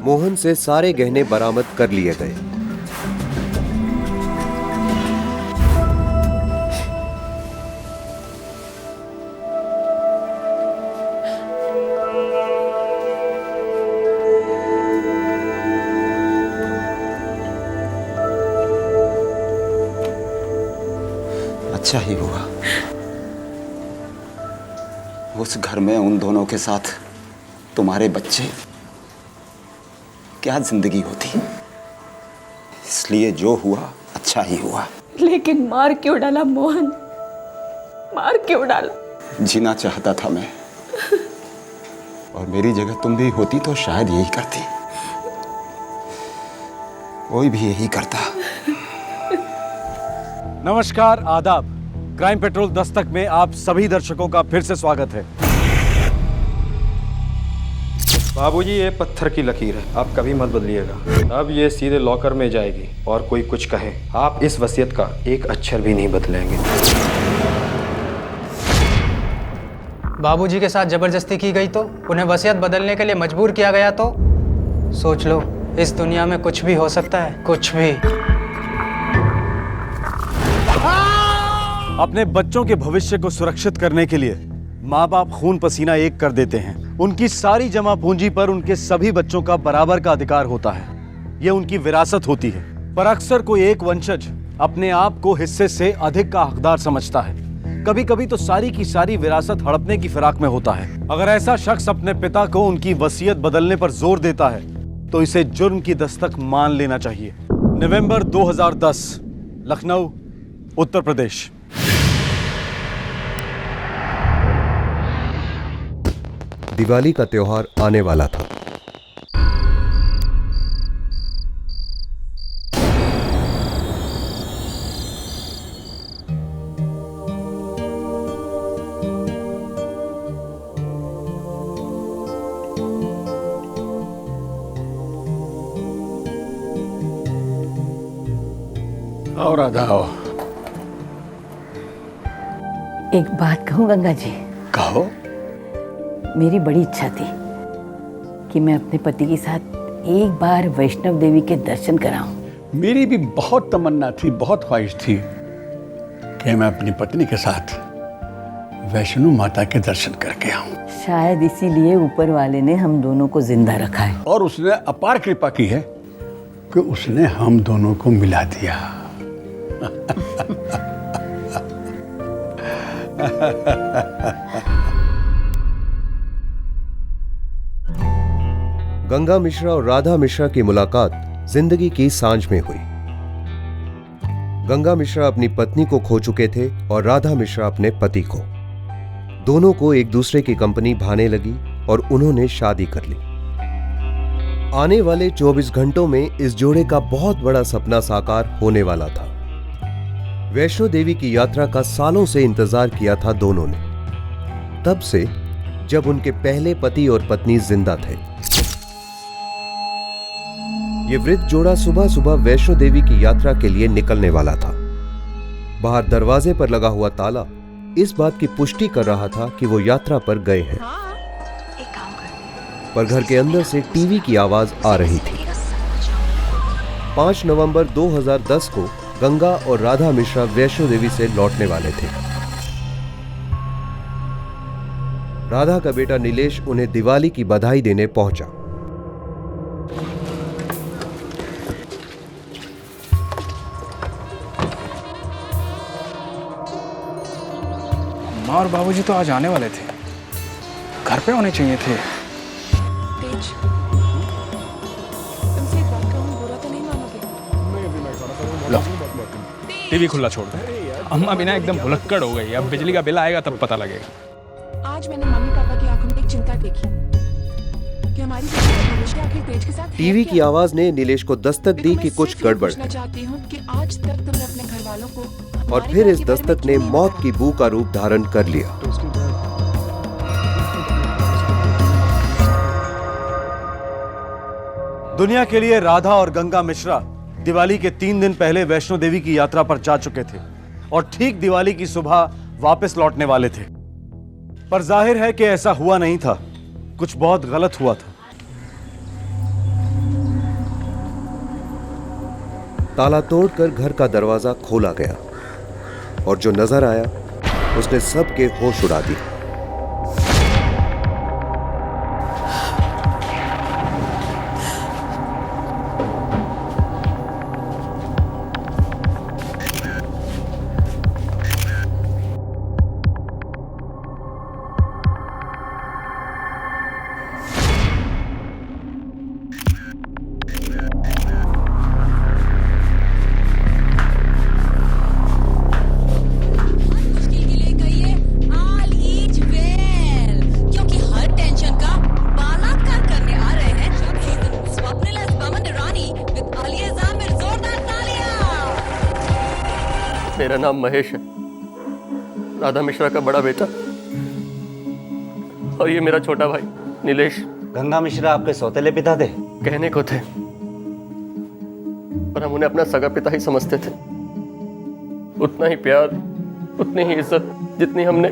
Speaker 5: मोहन से सारे गहने बरामद कर लिए गए।
Speaker 4: अच्छा ही हुआ। उस घर में उन दोनों के साथ तुम्हारे बच्चे, क्या जिंदगी होती। इसलिए जो हुआ अच्छा ही हुआ।
Speaker 3: लेकिन मार क्यों डाला मोहन, मार क्यों डाला?
Speaker 4: जीना चाहता था मैं, और मेरी जगह तुम भी होती तो शायद यही करती। कोई भी यही करता।
Speaker 1: नमस्कार, आदाब। क्राइम पेट्रोल दस्तक में आप सभी दर्शकों का फिर से स्वागत है।
Speaker 15: बाबूजी, ये पत्थर की लकीर है, आप कभी मत बदलिएगा। अब ये सीधे लॉकर में जाएगी, और कोई कुछ कहे आप इस वसीयत का एक अक्षर भी नहीं बदलेंगे।
Speaker 9: बाबूजी के साथ जबरदस्ती की गई तो, उन्हें वसीयत बदलने के लिए मजबूर किया गया तो सोच लो, इस दुनिया में कुछ भी हो सकता है, कुछ भी।
Speaker 1: अपने बच्चों के भविष्य को सुरक्षित करने के लिए माँ बाप खून पसीना एक कर देते हैं। उनकी सारी जमा पूंजी पर उनके सभी बच्चों का बराबर का अधिकार होता है। यह उनकी विरासत होती है। पर अक्सर कोई एक वंशज अपने आप को हिस्से से अधिक का हकदार समझता है। कभी कभी तो सारी की सारी विरासत हड़पने की फिराक में होता है। अगर ऐसा शख्स अपने पिता को उनकी वसीयत बदलने पर जोर देता है तो इसे जुर्म की दस्तक मान लेना चाहिए। नवंबर 2010, लखनऊ, उत्तर प्रदेश।
Speaker 5: दिवाली का त्योहार आने वाला था।
Speaker 16: और आदाओ।
Speaker 17: एक बात कहूँ गंगा जी?
Speaker 16: कहो।
Speaker 17: मेरी बड़ी इच्छा थी कि मैं अपने पति के साथ एक बार वैष्णव देवी के दर्शन कराऊं।
Speaker 16: मेरी भी बहुत तमन्ना थी, बहुत ख्वाहिश थी कि मैं अपनी पत्नी के साथ वैष्णो माता के दर्शन करके आऊं।
Speaker 17: शायद इसीलिए ऊपर वाले ने हम दोनों को जिंदा रखा है।
Speaker 16: और उसने अपार कृपा की है कि उसने हम दोनों को मिला दिया।
Speaker 5: गंगा मिश्रा और राधा मिश्रा की मुलाकात जिंदगी की सांझ में हुई। गंगा मिश्रा अपनी पत्नी को खो चुके थे और राधा मिश्रा अपने पति को। दोनों को एक दूसरे की कंपनी भाने लगी और उन्होंने शादी कर ली। आने वाले 24 घंटों में इस जोड़े का बहुत बड़ा सपना साकार होने वाला था। वैष्णो देवी की यात्रा का सालों से इंतजार किया था दोनों ने, तब से जब उनके पहले पति और पत्नी जिंदा थे। ये वृद्ध जोड़ा सुबह सुबह वैष्णो देवी की यात्रा के लिए निकलने वाला था। बाहर दरवाजे पर लगा हुआ ताला इस बात की पुष्टि कर रहा था कि वो यात्रा पर गए हैं, पर घर के अंदर से टीवी की आवाज आ रही थी। 5 नवंबर 2010 को गंगा और राधा मिश्रा वैष्णो देवी से लौटने वाले थे। राधा का बेटा नीलेश उन्हें दिवाली की बधाई देने पहुंचा।
Speaker 18: माँ और बाबूजी तो आज आने वाले थे, घर पे होने चाहिए थे। लो, टीवी खुला छोड़ दे। अम्मा बिना एकदम भुलक्कड़ हो गई। अब बिजली का बिल आएगा तब पता लगेगा।
Speaker 19: आज मैंने मम्मी पापा की आंखों में एक चिंता देखी कि हमारी भविष्य आखिर तेज के साथ
Speaker 5: टीवी की आवाज ने नीलेश को दस्तक दी कि कुछ गड़बड़ है,
Speaker 19: चाहती हूँ कि आज तक तुमने अपने घर वालों को
Speaker 5: और फिर इस दस्तक ने मौत की बू का रूप धारण कर लिया।
Speaker 1: दुनिया के लिए राधा और गंगा मिश्रा दिवाली के 3 दिन पहले वैष्णो देवी की यात्रा पर जा चुके थे और ठीक दिवाली की सुबह वापस लौटने वाले थे। पर जाहिर है कि ऐसा हुआ नहीं था, कुछ बहुत गलत हुआ था।
Speaker 5: ताला तोड़कर घर का दरवाजा खोला गया और जो नजर आया उसने सबके होश उड़ा दिए।
Speaker 20: मेरा नाम महेश है, राधा मिश्रा का बड़ा बेटा, और ये मेरा छोटा भाई नीलेश।
Speaker 14: गंगा मिश्रा आपके सौतेले पिता थे?
Speaker 20: कहने को थे, पर हम उन्हें अपना सगा पिता ही समझते थे। उतना ही प्यार, उतनी ही इज्जत जितनी हमने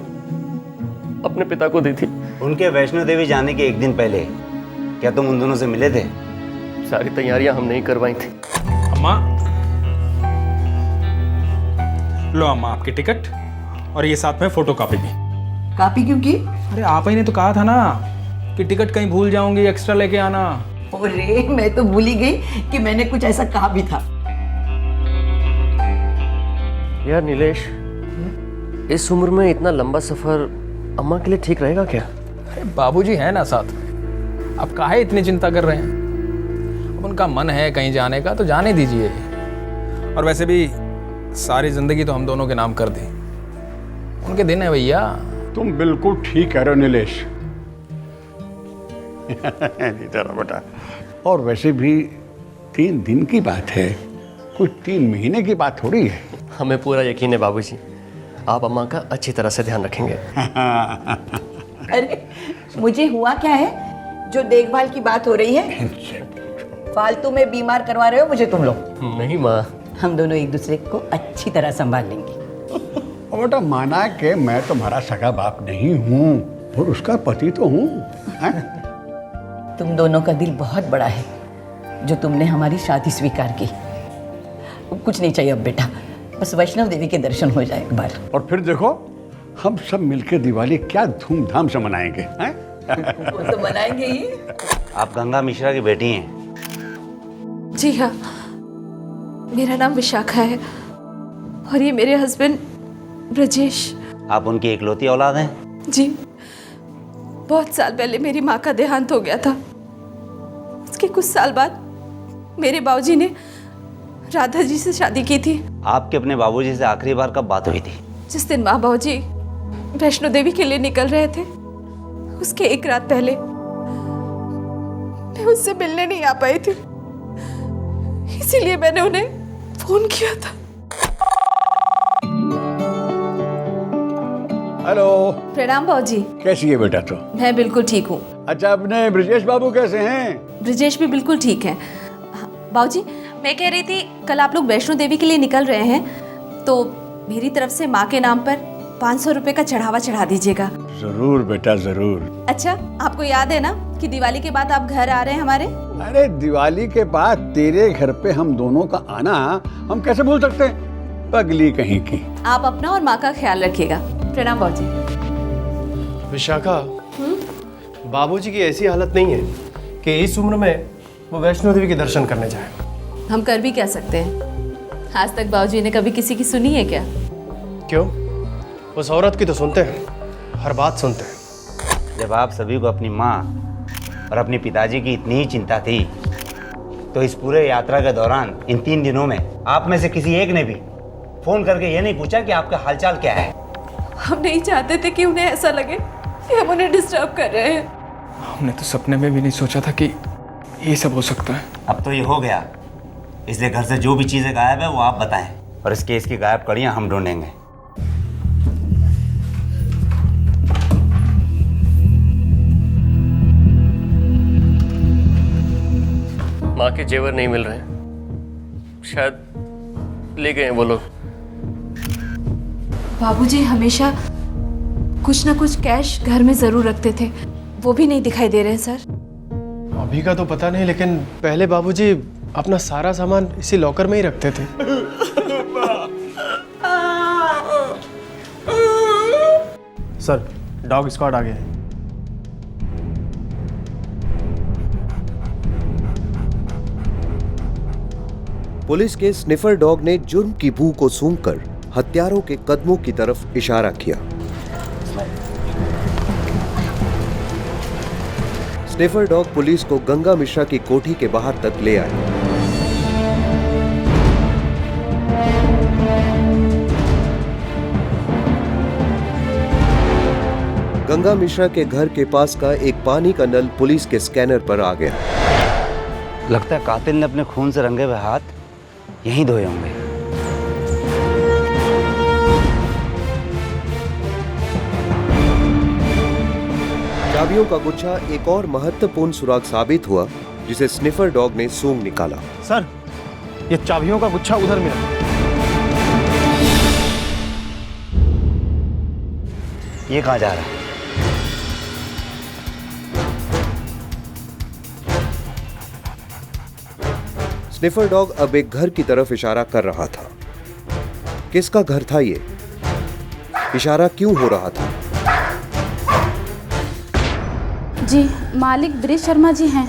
Speaker 20: अपने पिता को दी थी।
Speaker 14: उनके वैष्णो देवी जाने के एक दिन पहले क्या तुम उन दोनों से मिले थे?
Speaker 20: सारी तैयारियां हमने ही करवाई थी।
Speaker 18: अम्मा, लो अम्मा आपकी टिकट, और ये साथ में फोटो कॉपी भी।
Speaker 17: कॉपी क्यों की?
Speaker 18: अरे आप ही ने तो कहा था ना कि टिकट कहीं भूल जाऊंगी, एक्स्ट्रा लेके आना।
Speaker 17: अरे मैं तो भूल ही गई कि मैंने कुछ ऐसा कहा भी था।
Speaker 20: यार नीलेश, इस उम्र में इतना लंबा सफर अम्मा के लिए ठीक रहेगा क्या?
Speaker 18: अरे बाबूजी है ना साथ, अब काहे इतनी चिंता कर रहे हैं? अब उनका मन है कहीं जाने का तो जाने दीजिए। और वैसे भी सारी जिंदगी तो हम दोनों के नाम कर दी, उनके दिन है भैया।
Speaker 16: तुम बिल्कुल ठीक कह रहे हो नीलेश। तेरा बेटा, और वैसे भी 3 दिन की बात है, कुछ 3 महीने की बात थोड़ी है।
Speaker 20: हमें पूरा यकीन है बाबूजी, आप अम्मा का अच्छी तरह से ध्यान रखेंगे।
Speaker 17: अरे मुझे हुआ क्या है जो देखभाल की बात हो रही है? फालतू में बीमार करवा रहे हो मुझे तुम लोग।
Speaker 20: नहीं माँ,
Speaker 17: हम दोनों एक दूसरे को अच्छी तरह संभाल लेंगे।
Speaker 16: और बेटा, माना कि मैं तुम्हारा सगा बाप नहीं हूँ, और उसका पति तो हूँ।
Speaker 17: तुम दोनों का दिल बहुत बड़ा है जो तुमने हमारी शादी स्वीकार की। कुछ नहीं चाहिए अब बेटा, बस वैष्णव देवी के दर्शन हो जाए एक बार।
Speaker 16: और फिर देखो, हम सब मिलकर दिवाली क्या धूमधाम से मनाएंगे।
Speaker 17: वो तो मनाएंगे ही।
Speaker 14: आप गंगा मिश्रा की बेटी हैं?
Speaker 11: जी हाँ, मेरा नाम विशाखा है और ये मेरे हस्बैंड ब्रजेश।
Speaker 14: आप उनकी इकलौती औलाद हैं?
Speaker 11: जी, बहुत साल पहले मेरी माँ का देहांत हो गया था। उसके कुछ साल बाद मेरे बाबूजी ने राधा जी से शादी की थी।
Speaker 14: आपके अपने बाबूजी से आखिरी बार कब बात हुई थी?
Speaker 11: जिस दिन माँ बाबूजी वैष्णो देवी के लिए निकल रहे थे, उसके एक रात पहले मैं उससे मिलने नहीं आ पाई थी, इसीलिए मैंने उन्हें फोन किया था।
Speaker 16: हेलो।
Speaker 11: प्रणाम बाबूजी।
Speaker 16: कैसी है बेटा तू?
Speaker 11: मैं बिल्कुल ठीक हूँ।
Speaker 16: अच्छा, अपने ब्रजेश बाबू कैसे हैं?
Speaker 11: ब्रजेश भी बिल्कुल ठीक है। बाबूजी, मैं कह रही थी कल आप लोग वैष्णो देवी के लिए निकल रहे हैं, तो मेरी तरफ से माँ के नाम पर 500 रुपए का चढ़ावा चढ़ा दीजिएगा।
Speaker 16: जरूर बेटा जरूर।
Speaker 11: अच्छा, आपको याद है ना कि दिवाली के बाद आप घर आ रहे हैं हमारे?
Speaker 16: अरे दिवाली के बाद तेरे घर पे हम दोनों का आना हम कैसे भूल सकते हैं? पगली कहीं की।
Speaker 11: आप अपना और माँ का ख्याल रखिएगा। प्रणाम बाबूजी।
Speaker 21: विशाखा, बाबूजी की ऐसी हालत नहीं है कि इस उम्र में वो वैष्णो देवी के दर्शन करने जाए।
Speaker 11: हम कर भी क्या सकते हैं? आज तक बाबूजी ने कभी किसी की सुनी है क्या?
Speaker 21: क्यों? उस औरत की तो सुनते हैं, हर बात सुनते हैं।
Speaker 14: जब आप सभी को अपनी माँ और अपने पिताजी की इतनी ही चिंता थी, तो इस पूरे यात्रा के दौरान इन 3 दिनों में आप में से किसी एक ने भी फोन करके ये नहीं पूछा कि आपका हालचाल क्या है?
Speaker 11: हम नहीं चाहते थे कि उन्हें ऐसा लगे कि हम उन्हें डिस्टर्ब कर रहे हैं।
Speaker 18: हमने तो सपने में भी नहीं सोचा था कि ये सब हो सकता है।
Speaker 14: अब तो ये हो गया, इसलिए घर से जो भी चीजें गायब है वो आप बताएं, और इस केस की गायब कड़ियां हम ढूंढेंगे।
Speaker 20: माँ के जेवर नहीं मिल रहे हैं, शायद ले गए हैं वो लोग।
Speaker 11: बाबूजी हमेशा कुछ ना कुछ कैश घर में जरूर रखते थे, वो भी नहीं दिखाई दे रहे हैं सर।
Speaker 21: अभी का तो पता नहीं, लेकिन पहले बाबूजी अपना सारा सामान इसी लॉकर में ही रखते थे। सर, डॉग स्क्वाड आ गया है।
Speaker 5: पुलिस के स्निफर डॉग ने जुर्म की बू को सूंघकर हत्यारों के कदमों की तरफ इशारा किया। स्निफर डॉग पुलिस को गंगा मिश्रा की कोठी के बाहर तक ले आए। गंगा मिश्रा के घर के पास का एक पानी का नल पुलिस के स्कैनर पर आ गया।
Speaker 14: लगता है कातिल ने अपने खून से रंगे हुए हाथ यहीं धोए होंगे।
Speaker 5: चाबियों का गुच्छा एक और महत्वपूर्ण सुराग साबित हुआ, जिसे स्निफर डॉग ने सूंघ निकाला।
Speaker 10: सर, ये चाबियों का गुच्छा उधर मिला।
Speaker 14: ये कहाँ जा रहा है?
Speaker 5: स्निफर डॉग अब एक घर की तरफ इशारा कर रहा था। किसका घर था ये? इशारा क्यों हो रहा था?
Speaker 8: जी, मालिक ब्रिज शर्मा जी हैं,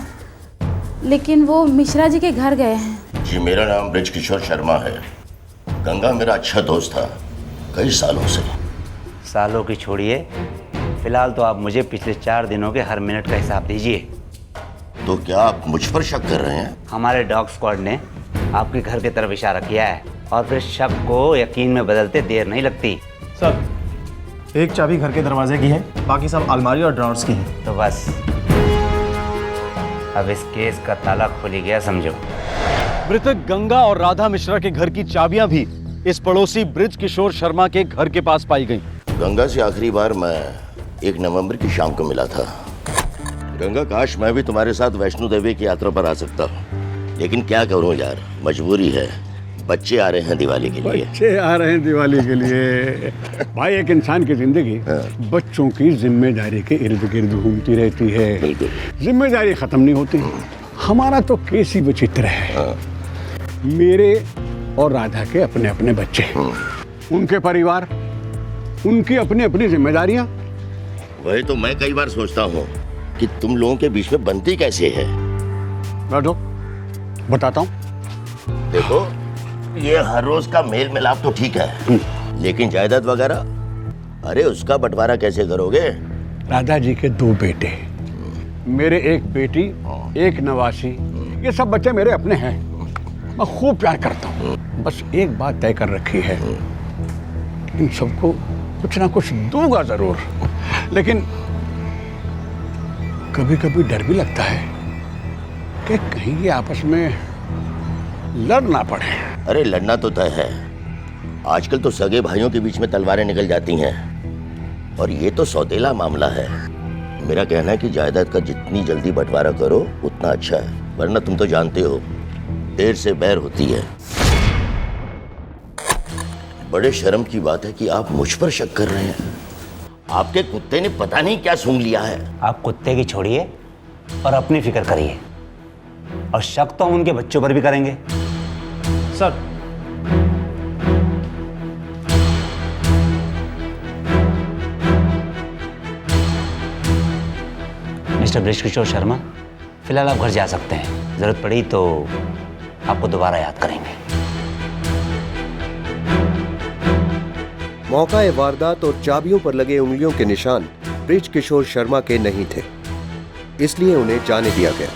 Speaker 8: लेकिन वो मिश्रा जी के घर गए हैं।
Speaker 22: जी, मेरा नाम ब्रिज किशोर शर्मा है। गंगा मेरा अच्छा दोस्त था कई सालों से।
Speaker 14: सालों की छोड़िए, फिलहाल तो आप मुझे पिछले 4 दिनों के हर मिनट का हिसाब दीजिए।
Speaker 22: तो क्या आप मुझ पर शक कर रहे हैं?
Speaker 14: हमारे डॉग स्क्वाड ने आपके घर की तरफ इशारा किया है, और फिर शक को यकीन में बदलते देर नहीं लगती।
Speaker 10: सर, एक चाबी घर के दरवाजे की है, बाकी सब अलमारी और ड्रॉर्स की है।
Speaker 14: तो बस अब इस केस का ताला खुल गया समझो।
Speaker 1: मृतक गंगा और राधा मिश्रा के घर की चाबियां भी इस पड़ोसी ब्रिज किशोर शर्मा के घर के पास पाई गई।
Speaker 22: गंगा से आखिरी बार मैं 1 नवंबर की शाम को मिला था। गंगा, काश मैं भी तुम्हारे साथ वैष्णो देवी की यात्रा पर आ सकता हूँ, लेकिन क्या करूँ यार, मजबूरी है। बच्चे आ रहे हैं दिवाली के लिए।
Speaker 16: बच्चे आ रहे हैं दिवाली के लिए। भाई, एक इंसान की जिंदगी बच्चों की जिम्मेदारी के इर्द गिर्द घूमती रहती है। जिम्मेदारी खत्म नहीं होती। हमारा तो केस ही विचित्र है। मेरे और राधा के अपने अपने बच्चे, उनके परिवार, उनकी अपनी अपनी जिम्मेदारियां।
Speaker 22: वही तो मैं कई बार सोचता हूँ कि तुम लोगों के बीच में बनती कैसे है।
Speaker 16: बैठो, बताता हूँ।
Speaker 22: देखो, ये हर रोज का मेल मिलाप तो ठीक है, लेकिन जायदाद वगैरह, अरे उसका बंटवारा कैसे करोगे?
Speaker 16: राधा जी के 2 बेटे, मेरे एक बेटी, एक नवासी, ये सब बच्चे मेरे अपने हैं। मैं खूब प्यार करता हूँ। बस एक बात तय कर रखी है, इन सबको कुछ ना कुछ दूंगा जरूर, लेकिन कभी कभी डर भी लगता है कि कहीं ये आपस में लड़ ना पड़े।
Speaker 22: अरे लड़ना तो तय है। आजकल तो सगे भाइयों के बीच में तलवारें निकल जाती हैं, और ये तो सौतेला मामला है। मेरा कहना है कि जायदाद का जितनी जल्दी बंटवारा करो उतना अच्छा है, वरना तुम तो जानते हो देर से बैर होती है। बड़े शर्म की बात है कि आप मुझ पर शक कर रहे हैं। आपके कुत्ते ने पता नहीं क्या सूंघ लिया है।
Speaker 14: आप कुत्ते की छोड़िए और अपनी फिक्र करिए, और शक तो हम उनके बच्चों पर भी करेंगे।
Speaker 15: सर,
Speaker 14: मिस्टर बृजकिशोर शर्मा, फिलहाल आप घर जा सकते हैं। जरूरत पड़ी तो आपको दोबारा याद करेंगे।
Speaker 5: मौका वारदात और चाबियों पर लगे उंगलियों के निशान बृजकिशोर शर्मा के नहीं थे, इसलिए उन्हें जाने दिया गया।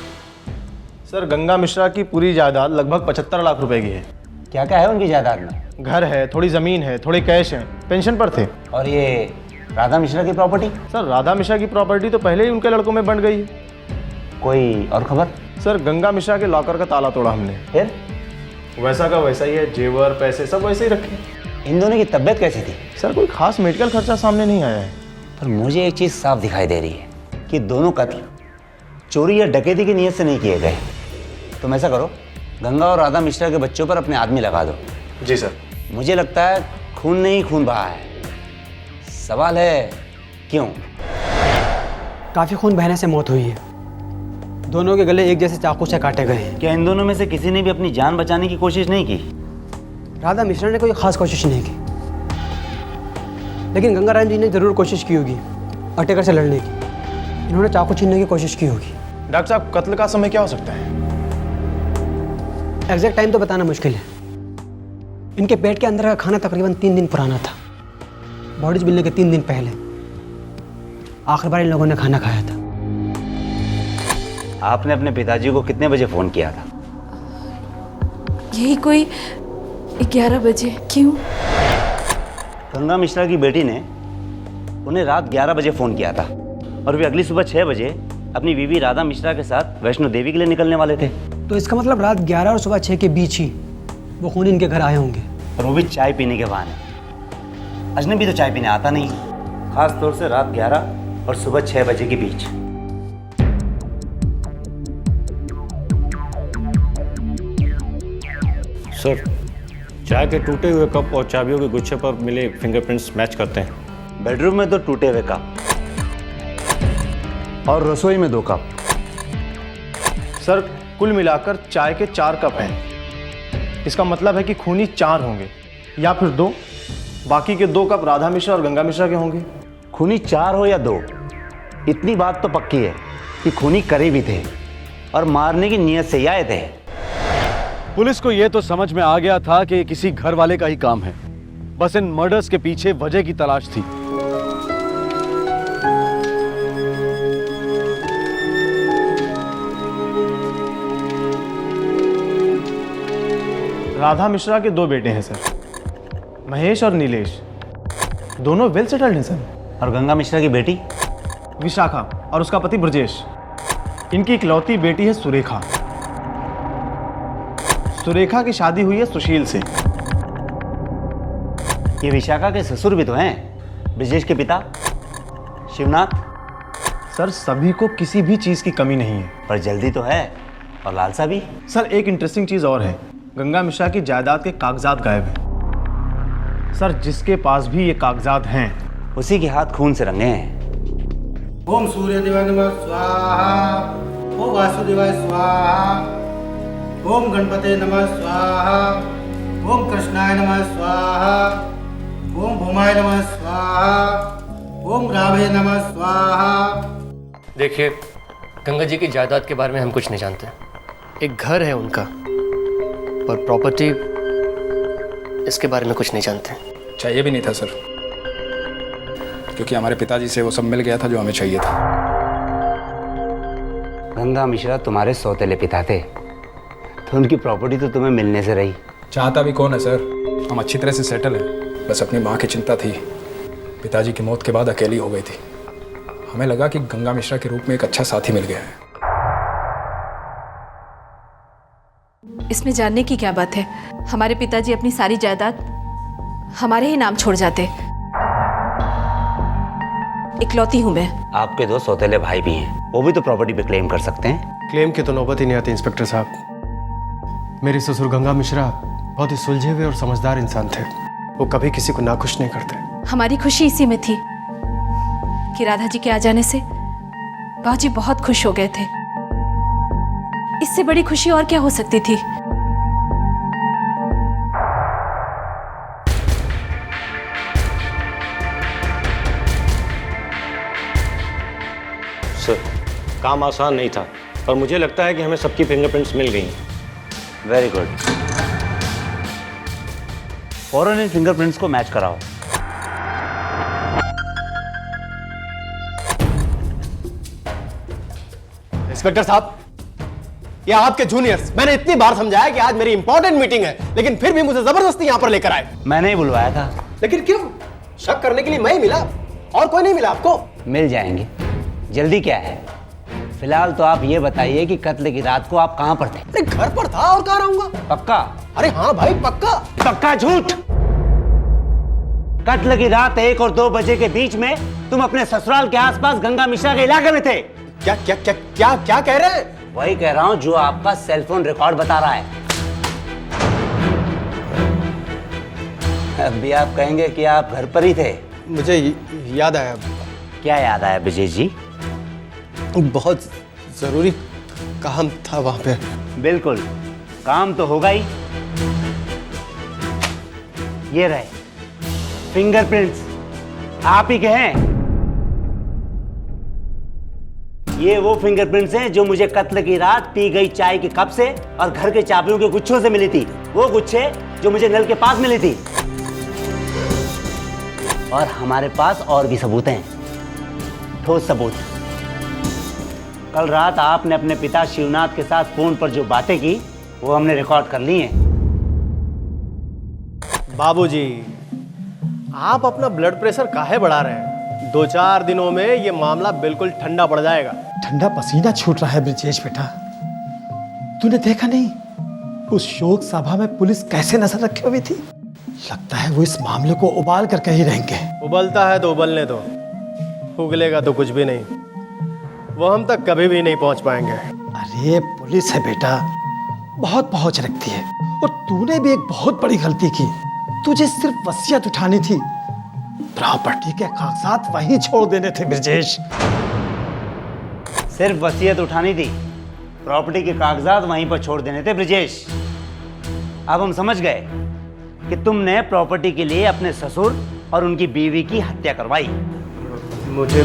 Speaker 15: सर, गंगा मिश्रा की पूरी जायदाद लगभग 75 लाख रुपए की है।
Speaker 14: क्या क्या है उनकी जायदाद में?
Speaker 15: घर है, थोड़ी जमीन है, थोड़े कैश हैं, पेंशन पर थे।
Speaker 14: और ये राधा मिश्रा की प्रॉपर्टी?
Speaker 15: सर, राधा मिश्रा की प्रॉपर्टी तो पहले ही उनके लड़कों में बंट गई है।
Speaker 14: कोई और खबर?
Speaker 15: सर, गंगा मिश्रा के लॉकर का ताला तोड़ा हमने।
Speaker 14: फिर?
Speaker 15: वैसा का वैसा ही है, जेवर पैसे सब वैसे ही रखे।
Speaker 14: इन दोनों की तबीयत कैसी थी?
Speaker 15: सर, कोई खास मेडिकल खर्चा सामने नहीं आया है।
Speaker 14: पर मुझे एक चीज साफ दिखाई दे रही है कि दोनों कत्ल चोरी या डकैती की नीयत से नहीं किए गए। तुम ऐसा करो, गंगा और राधा मिश्रा के बच्चों पर अपने आदमी लगा दो।
Speaker 15: जी सर।
Speaker 14: मुझे लगता है खून नहीं खून बहा है। सवाल है क्यों?
Speaker 7: काफी खून बहने से मौत हुई है। दोनों के गले एक जैसे चाकू से काटे गए हैं।
Speaker 14: क्या इन दोनों में से किसी ने भी अपनी जान बचाने की कोशिश नहीं की?
Speaker 7: राधा मिश्रा ने कोई खास कोशिश नहीं की, लेकिन गंगाराम जी ने जरूर कोशिश की होगी अटैकर से लड़ने की। इन्होंने चाकू छीनने की कोशिश की होगी।
Speaker 15: डॉक्टर साहब, कत्ल का समय क्या हो सकता है?
Speaker 7: एग्जैक्ट टाइम तो बताना मुश्किल है। इनके पेट के अंदर का खाना तकरीबन 3 दिन पुराना था। बॉडीज मिलने के 3 दिन पहले आखिर बार इन लोगों ने खाना खाया था।
Speaker 14: आपने अपने पिताजी को कितने बजे फोन किया था?
Speaker 8: यही कोई 11 बजे। क्यों?
Speaker 14: गंगा मिश्रा की बेटी ने उन्हें रात 11 बजे फ़ोन किया था, और वे अगली सुबह 6 बजे अपनी बीवी राधा मिश्रा के साथ वैष्णो देवी के लिए निकलने वाले थे।
Speaker 7: तो इसका मतलब रात 11 और सुबह 6 के बीच ही वो खून इनके घर आए होंगे।
Speaker 14: और वो भी चाय पीने के बहाने। अजनबी तो चाय पीने आता नहीं, खास तौर से रात 11 और सुबह 6 बजे के बीच।
Speaker 12: सर, चाय के टूटे हुए कप और चाबियों के गुच्छे पर मिले फिंगरप्रिंट्स मैच करते हैं।
Speaker 14: बेडरूम में 2 टूटे हुए कप और रसोई में 2 कप।
Speaker 15: सर, कुल मिलाकर चाय के 4 कप हैं। इसका मतलब है कि खूनी 4 होंगे या फिर 2। बाकी के 2 कप राधा मिश्रा और गंगा मिश्रा के होंगे।
Speaker 14: खूनी 4 हो या 2, इतनी बात तो पक्की है कि खूनी करीबी थे और मारने की नीयत से ही आए थे।
Speaker 1: पुलिस को यह तो समझ में आ गया था कि किसी घर वाले का ही काम है। बस इन मर्डर्स के पीछे वजह की तलाश थी।
Speaker 15: राधा मिश्रा के 2 बेटे हैं सर, महेश और नीलेश। दोनों वेल सेटल्ड हैं सर।
Speaker 14: और गंगा मिश्रा की बेटी
Speaker 15: विशाखा और उसका पति ब्रजेश। इनकी इकलौती बेटी है सुरेखा। सुरेखा की शादी हुई है सुशील से।
Speaker 14: ये विशाखा के ससुर भी तो हैं, ब्रजेश के पिता शिवनाथ।
Speaker 15: सर, सभी को किसी भी चीज की कमी नहीं है।
Speaker 14: पर जल्दी तो है और लालसा भी।
Speaker 15: सर, एक इंटरेस्टिंग चीज और है। गंगा मिश्रा की जायदाद के कागजात गायब हैं। सर, जिसके पास भी ये कागजात हैं
Speaker 14: उसी के हाथ खून से रंगे हैं।
Speaker 23: ओम सूर्य देवाय नमः स्वाहा, ओम वासुदेवाय स्वाहा, ओम गणपते नमः स्वाहा, ओम कृष्णाय नमः स्वाहा, ओम भूमाय नमः स्वाहा, ओम रावे नमः स्वाहा।
Speaker 20: देखिए, गंगा जी की जायदाद के बारे में हम कुछ नहीं जानते। एक घर है उनका, पर प्रॉपर्टी इसके बारे में कुछ नहीं जानते।
Speaker 18: चाहिए भी नहीं था सर, क्योंकि हमारे पिताजी से वो सब मिल गया था जो हमें चाहिए था।
Speaker 14: गंगा मिश्रा तुम्हारे सौतेले पिता थे, तो उनकी प्रॉपर्टी तो तुम्हें मिलने से रही।
Speaker 18: चाहता भी कौन है सर, हम अच्छी तरह से सेटल हैं। बस अपनी माँ की चिंता थी। पिताजी की मौत के बाद अकेली हो गई थी। हमें लगा कि गंगा मिश्रा के रूप में एक अच्छा साथी मिल गया है।
Speaker 11: इसमें जानने की क्या बात है? हमारे पिताजी अपनी सारी जायदाद हमारे ही नाम छोड़ जाते। इकलौती हूं मैं।
Speaker 14: आपके 2 सौतेले भाई भी हैं, वो भी तो प्रॉपर्टी पे क्लेम कर सकते हैं।
Speaker 21: क्लेम की तो नौबत ही नहीं आती इंस्पेक्टर साहब। मेरे ससुर गंगा मिश्रा बहुत ही सुलझे हुए और समझदार इंसान थे। वो कभी किसी को नाखुश नहीं करते।
Speaker 11: हमारी खुशी इसी में थी कि राधा जी के आ जाने से बाबूजी बहुत खुश हो गए थे। इससे बड़ी खुशी और क्या हो सकती थी।
Speaker 12: सर, काम आसान नहीं था, पर मुझे लगता है कि हमें सबकी फिंगरप्रिंट्स मिल गई हैं।
Speaker 14: Very good. फौरन इन फिंगरप्रिंट्स को मैच कराओ।
Speaker 21: इंस्पेक्टर साहब, ये आपके जूनियर्स, मैंने इतनी बार समझाया कि आज मेरी इंपॉर्टेंट मीटिंग है, लेकिन फिर भी मुझे जबरदस्ती यहाँ पर लेकर आए।
Speaker 14: मैंने ही बुलवाया था।
Speaker 21: लेकिन क्यों? शक करने के लिए मैं ही मिला, और कोई नहीं मिला आपको?
Speaker 14: मिल जाएंगे, जल्दी क्या है। फिलहाल तो आप ये बताइए कि कत्ल की रात को आप कहाँ पर थे?
Speaker 21: अरे घर पर था, और कहाँ रहूंगा।
Speaker 14: पक्का?
Speaker 21: अरे हाँ भाई, पक्का।
Speaker 14: पक्का झूठ? कत्ल की रात 1 और 2 बजे के बीच में तुम अपने ससुराल के आसपास गंगा मिश्रा के इलाके में थे।
Speaker 21: क्या क्या क्या क्या क्या कह रहे हैं?
Speaker 14: वही कह रहा हूं जो आपका सेलफोन रिकॉर्ड बता रहा है। अब भी आप कहेंगे कि आप घर पर ही थे।
Speaker 21: मुझे याद आया।
Speaker 14: क्या याद आया विजय जी?
Speaker 21: बहुत जरूरी काम था वहां पे।
Speaker 14: बिल्कुल, काम तो होगा ही। ये रहे फिंगरप्रिंट्स, आप ही के हैं। ये वो फिंगरप्रिंट्स हैं जो मुझे कत्ल की रात पी गई चाय के कप से और घर के चाबियों के गुच्छों से मिली थी। वो गुच्छे जो मुझे नल के पास मिली थी। और हमारे पास और भी सबूत हैं, ठोस सबूत। कल रात आपने अपने पिता शिवनाथ के साथ फोन पर जो बातें की वो हमने रिकॉर्ड कर ली हैं।
Speaker 21: बाबूजी, आप अपना ब्लड प्रेशर काहे बढ़ा रहे हैं? 2-4 दिनों में ये मामला बिल्कुल ठंडा पड़ जाएगा।
Speaker 2: ठंडा पसीना छूट रहा है ब्रिजेश बेटा। तूने देखा नहीं उस शोक सभा में पुलिस कैसे नजर रखे हुई थी? लगता है वो इस मामले को उबाल कर कहीं रहेंगे।
Speaker 21: उबलता है तो उबलने दो, उगलेगा तो कुछ भी नहीं। वो हम तक कभी भी नहीं पहुंच पाएंगे।
Speaker 2: अरे पुलिस है बेटा, बहुत पहुंच रखती है। और तूने भी एक बहुत बड़ी गलती की। तुझे सिर्फ वसीयत उठानी थी, प्रॉपर्टी के कागजात वहीं छोड़ देने थे ब्रिजेश।
Speaker 14: सिर्फ वसीयत उठानी थी, प्रॉपर्टी के कागजात वहीं पर छोड़ देने थे ब्रिजेश। अब हम समझ गए कि तुमने प्रॉपर्टी के लिए अपने ससुर और उनकी बीवी की हत्या करवाई।
Speaker 21: मुझे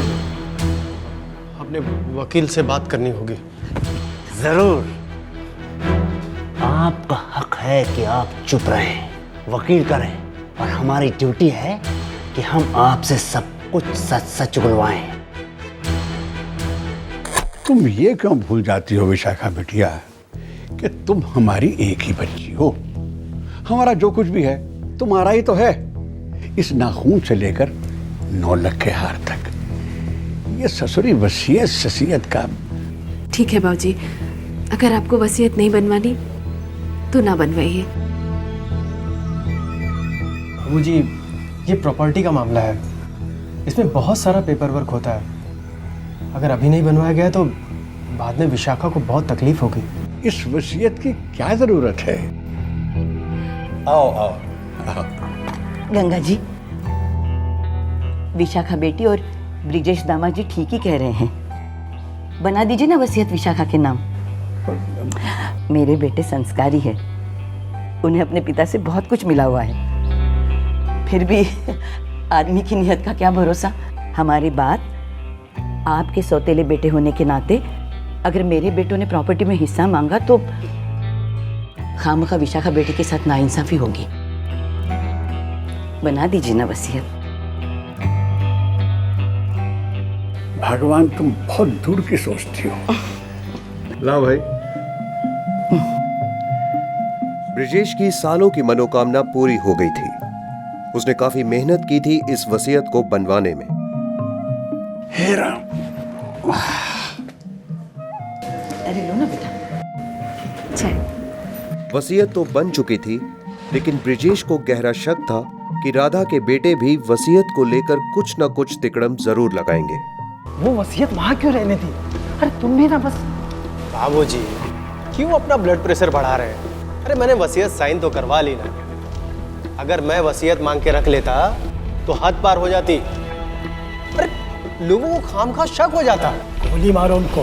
Speaker 21: अपने वकील से बात करनी होगी।
Speaker 14: जरूर, आपका हक है कि आप चुप रहें, वकील करें, और हमारी ड्यूटी है कि हम आपसे सब कुछ सच सच उगलवाएं।
Speaker 16: तुम ये क्यों भूल जाती हो विशाखा बिटिया कि तुम हमारी एक ही बच्ची हो। हमारा जो कुछ भी है तुम्हारा ही तो है, इस नाखून से लेकर 9 लाख के हार तक। ये ससुरी वसीयत ससीयत का।
Speaker 11: ठीक है बाबूजी, अगर आपको वसीयत नहीं बनवानी तो ना बनवाइए।
Speaker 21: बाबूजी, ये प्रॉपर्टी का मामला है, इसमें बहुत सारा पेपर वर्क होता है। अगर अभी नहीं बनवाया गया तो बाद में विशाखा को बहुत तकलीफ होगी।
Speaker 16: इस वसीयत की क्या जरूरत है? आओ आओ, आओ।
Speaker 17: गंगा जी, विशाखा बेटी और ब्रिजेश दामाद जी ठीक ही कह रहे हैं। बना दीजिए ना वसीयत विशाखा के नाम। मेरे बेटे संस्कारी है, उन्हें अपने पिता से बहुत कुछ मिला हुआ है। फिर भी आदमी की नियत का क्या भरोसा। हमारी बात आपके सौतेले बेटे होने के नाते अगर मेरे बेटों ने प्रॉपर्टी में हिस्सा मांगा तो खामखा विशाखा बेटी के साथ नाइंसाफी होगी। बना दीजिए ना वसीयत।
Speaker 16: भगवान, तुम बहुत दूर की सोचती हो।
Speaker 21: लाओ भाई।
Speaker 5: ब्रिजेश की सालों की मनोकामना पूरी हो गई थी। उसने काफी मेहनत की थी इस वसीयत को बनवाने में।
Speaker 16: हे राम।
Speaker 17: अरे लो ना बेटा।
Speaker 5: वसीयत तो बन चुकी थी, लेकिन ब्रिजेश को गहरा शक था कि राधा के बेटे भी वसीयत को लेकर कुछ न कुछ तिकड़म जरूर लगाएंगे।
Speaker 2: वो वसीयत वहां क्यों रहने थी? अरे तुम भी ना बस।
Speaker 21: बाबूजी, क्यों अपना ब्लड प्रेशर बढ़ा रहे हैं? अरे मैंने वसीयत साइन तो करवा ली ना। अगर मैं वसीयत मांग के रख लेता तो हद पार हो जाती। अरे लोगों को खामखा शक हो जाता।
Speaker 2: गोली मारो उनको।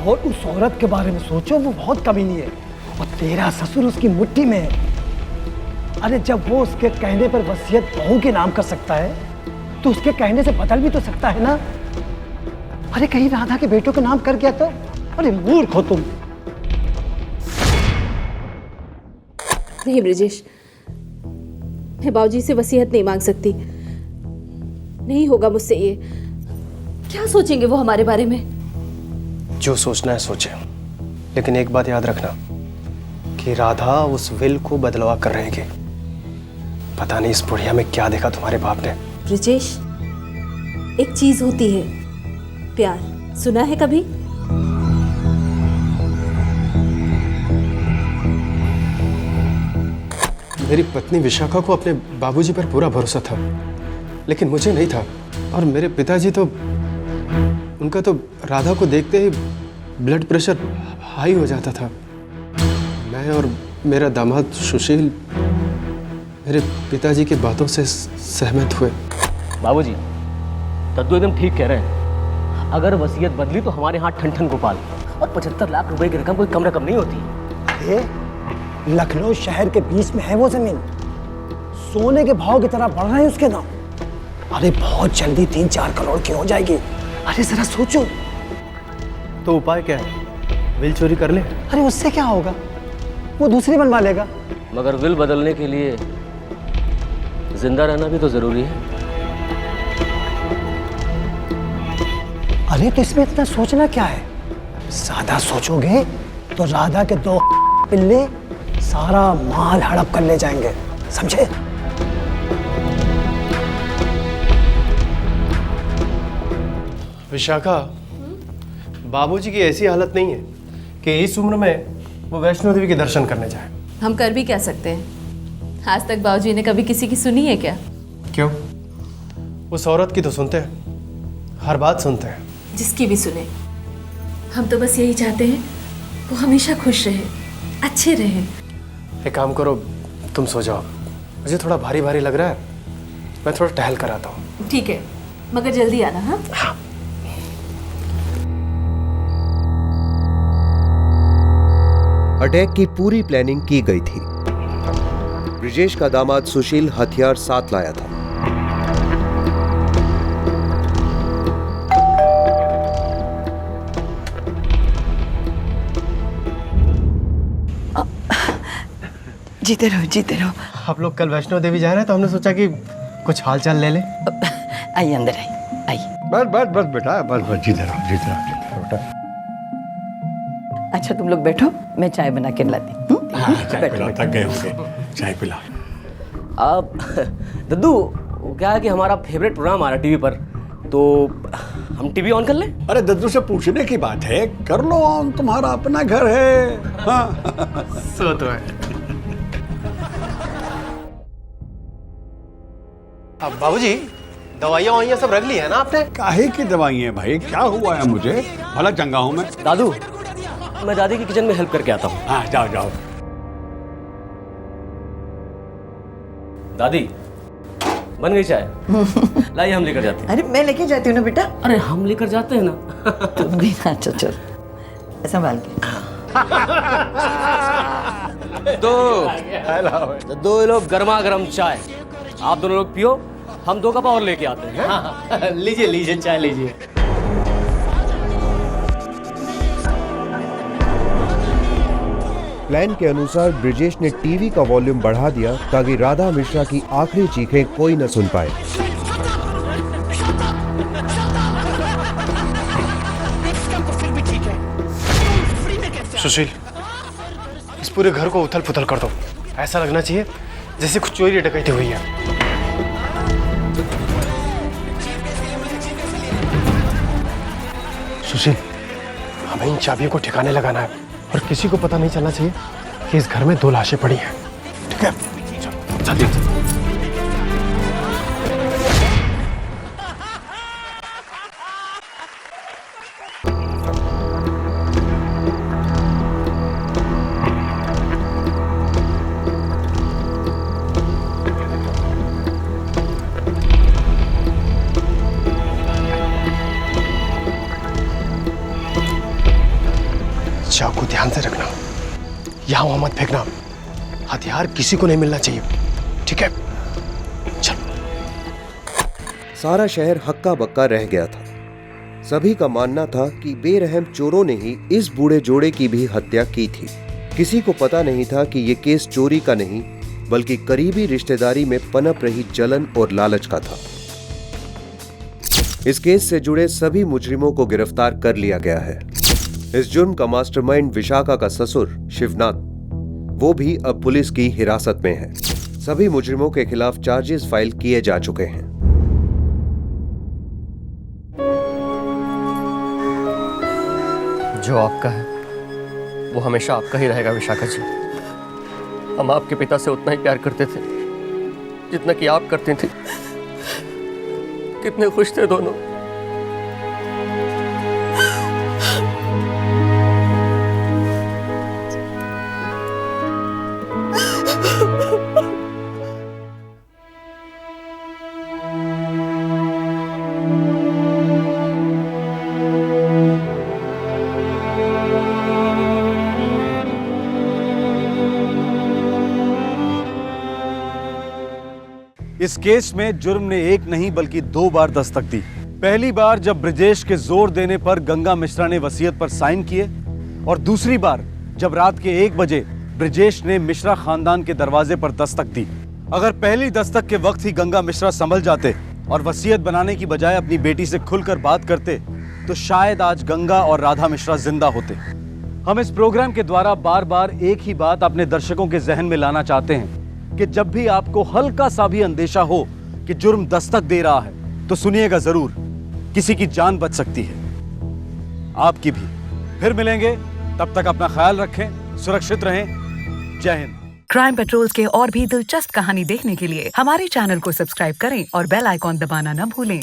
Speaker 2: और उस औरत के बारे में सोचो, वो बहुत कमीनी है और तेरा ससुर उसकी मुट्ठी में है। अरे जब वो उसके कहने पर वसीयत बहू के नाम कर सकता है तो उसके कहने से बदल भी तो सकता है ना। अरे कहीं राधा के बेटों के नाम कर गया तो? अरे मूर्ख हो तुम।
Speaker 11: नहीं ब्रिजेश, मैं बाबूजी से वसीयत नहीं मांग सकती। नहीं होगा मुझसे ये। क्या सोचेंगे वो हमारे बारे में?
Speaker 21: जो सोचना है सोचे, लेकिन एक बात याद रखना कि राधा उस विल को बदलवा कर रहेगी। पता नहीं इस बुढ़िया में क्या देखा तुम्हारे बाप ने।
Speaker 11: ब्रिजेश, एक चीज होती है प्यार, सुना है कभी?
Speaker 21: मेरी पत्नी विशाखा को अपने बाबूजी पर पूरा भरोसा था, लेकिन मुझे नहीं था। और मेरे पिताजी तो, उनका तो राधा को देखते ही ब्लड प्रेशर हाई हो जाता था। मैं और मेरा दामाद सुशील मेरे पिताजी की बातों से सहमत हुए।
Speaker 20: बाबूजी, दद्दू एकदम ठीक कह रहे हैं। अगर वसीयत बदली तो हमारे यहाँ ठन ठन गोपाल, और 75 लाख रुपए की रकम कोई कम रकम नहीं होती।
Speaker 2: अरे लखनऊ शहर के बीच में है वो जमीन, सोने के भाव की तरह बढ़ रहे हैं उसके नाम। अरे बहुत जल्दी 3-4 करोड़ की हो जाएगी। अरे जरा सोचो।
Speaker 21: तो उपाय क्या है? विल चोरी कर ले।
Speaker 2: अरे उससे क्या होगा, वो दूसरी बनवा लेगा।
Speaker 20: मगर विल बदलने के लिए जिंदा रहना भी तो जरूरी है।
Speaker 2: अरे तो इसमें इतना सोचना क्या है? ज्यादा सोचोगे तो राधा के 2 पिल्ले सारा माल हड़प कर ले जाएंगे, समझे?
Speaker 21: विशाखा, बाबूजी की ऐसी हालत नहीं है कि इस उम्र में वो वैष्णो देवी के दर्शन करने जाए।
Speaker 11: हम कर भी क्या सकते हैं? आज तक बाबूजी ने कभी किसी की सुनी है क्या?
Speaker 21: क्यों? उस औरत की तो सुनते हैं, हर बात सुनते हैं।
Speaker 11: जिसकी भी सुने, हम तो बस यही चाहते हैं वो हमेशा खुश रहे, अच्छे रहे।
Speaker 21: एक काम करो, तुम सो जाओ। मुझे थोड़ा भारी भारी लग रहा है, मैं थोड़ा टहल कर आता हूँ।
Speaker 11: ठीक है, मगर जल्दी आना। हाँ।
Speaker 5: अटैक की पूरी प्लानिंग की गई थी। ब्रिजेश का दामाद सुशील हथियार साथ लाया था।
Speaker 17: जीते रहो, जीते रहो।
Speaker 21: आप लोग कल वैष्णो देवी जा रहे हैं तो हमने सोचा कि कुछ हाल चाल ले लें।
Speaker 17: आइए अंदर, आइए।
Speaker 16: बस बस बस बेटा, बस बस जीते रहो, जीते रहो बेटा।
Speaker 17: अच्छा तुम लोग बैठो, मैं चाय बना के लाती हूँ।
Speaker 16: चाय पिला, थक गए होंगे, चाय पिला।
Speaker 20: अब दद्दू, क्या है कि हमारा फेवरेट प्रोग्राम आ रहा है टीवी पर, तो हम टीवी ऑन कर लें?
Speaker 16: अरे दद्दू से पूछने की बात है, कर लो ऑन, तुम्हारा अपना घर है। हाँ।
Speaker 21: सो तो है। अब बाबूजी, दवाइयाँ ववाइयाँ सब रख ली है ना आपने?
Speaker 16: काहे की दवाइयाँ भाई, क्या हुआ है मुझे? भला चंगा हूँ मैं।
Speaker 20: दादू, मैं दादी की किचन में हेल्प करके आता हूँ।
Speaker 16: हाँ जाओ जाओ।
Speaker 20: दादी, बन गई चाय? लाइए हम लेकर जाते हैं।
Speaker 17: अरे मैं लेके जाती हूँ ना बेटा।
Speaker 20: अरे हम लेकर जाते हैं ना।
Speaker 17: तुम भी ना, चल चल संभाल के।
Speaker 20: दो लोग गर्मा गर्म चाय, आप दोनों लोग पियो, हम 2 कप और लेके आते हैं।
Speaker 21: हाँ, लीजिए लीजिए, चाय लीजिए।
Speaker 5: प्लान के अनुसार ब्रिजेश ने टीवी का वॉल्यूम बढ़ा दिया ताकि राधा मिश्रा की आखिरी चीखें कोई न सुन पाए।
Speaker 21: सुशील, इस पूरे घर को उथल पुथल कर दो। ऐसा लगना चाहिए जैसे कुछ चोरी डकैती हुई है। सुशील, हमें इन चाबियों को ठिकाने लगाना है और किसी को पता नहीं चलना चाहिए कि इस घर में 2 लाशें पड़ी हैं। ठीक है? जल्दी। चाकू ध्यान से रखना, यहाँ वहां मत फेंकना, हथियार किसी को नहीं मिलना चाहिए, ठीक है?
Speaker 5: सारा शहर हक्का बक्का रह गया था। सभी का मानना था कि बेरहम चोरों ने ही इस बूढ़े जोड़े की भी हत्या की थी। किसी को पता नहीं था कि ये केस चोरी का नहीं बल्कि करीबी रिश्तेदारी में पनप रही जलन और लालच का था। इस केस से जुड़े सभी मुजरिमों को गिरफ्तार कर लिया गया है। इस जुर्म का मास्टरमाइंड विशाखा का ससुर शिवनाथ, वो भी अब पुलिस की हिरासत में है। सभी मुजरिमों के खिलाफ चार्जेस फाइल किए जा चुके हैं।
Speaker 20: जो आपका है वो हमेशा आपका ही रहेगा विशाखा जी। हम आपके पिता से उतना ही प्यार करते थे जितना कि आप करती थी। कितने खुश थे दोनों।
Speaker 1: इस केस में जुर्म ने एक नहीं बल्कि 2 बार दस्तक दी। पहली बार जब ब्रिजेश के जोर देने पर गंगा मिश्रा ने वसीयत पर साइन किए, और दूसरी बार जब रात के 1 बजे ब्रिजेश ने मिश्रा खानदान के दरवाजे पर दस्तक दी। अगर पहली दस्तक के वक्त ही गंगा मिश्रा संभल जाते और वसीयत बनाने की बजाय अपनी बेटी से खुलकर बात करते तो शायद आज गंगा और राधा मिश्रा जिंदा होते। हम इस प्रोग्राम के द्वारा बार बार एक ही बात अपने दर्शकों के जहन में लाना चाहते हैं कि जब भी आपको हल्का सा भी अंदेशा हो कि जुर्म दस्तक दे रहा है तो सुनिएगा जरूर, किसी की जान बच सकती है, आपकी भी। फिर मिलेंगे, तब तक अपना ख्याल रखें, सुरक्षित रहें। जय हिंद।
Speaker 3: क्राइम पेट्रोल के और भी दिलचस्प कहानी देखने के लिए हमारे चैनल को सब्सक्राइब करें और बेल आइकॉन दबाना न भूलें।